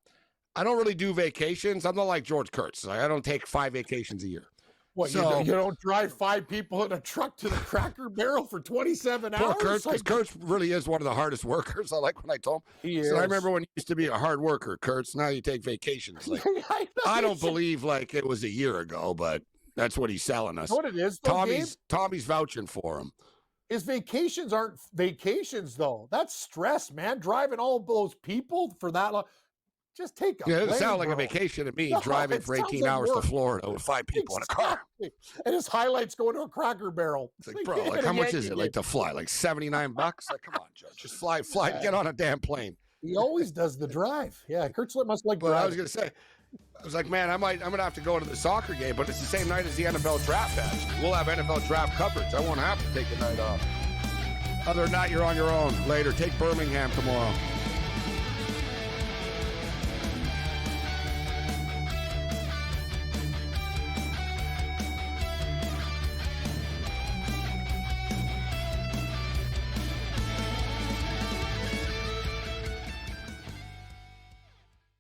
I don't really do vacations. I'm not like George Kurtz. I don't take 5 vacations a year. What, so, you don't drive 5 people in a truck to the Cracker Barrel for 27 hours? Kurtz, Kurtz really is one of the hardest workers. I like when I told him. He is. So I remember when he used to be a hard worker, Kurtz. Now you take vacations. I don't believe it was a year ago, but that's what he's selling us. You know what it is, though, Tommy's vouching for him. His vacations aren't vacations, though. That's stress, man. Driving all those people for that long. Just take a plane, it doesn't sound like bro. a vacation to me, driving for 18 hours to Florida with 5 people in a car. And his highlights going to a Cracker Barrel. It's bro, how much is it to fly? $79? Come on, Joe. Just fly, get on a damn plane. He always does the drive. Yeah, Kurtz must like driving. I was going to say, I was like, man, I'm going to have to go to the soccer game, but it's the same night as the NFL draft, actually. We'll have NFL draft coverage. I won't have to take a night off. Other than that, you're on your own later. Take Birmingham tomorrow.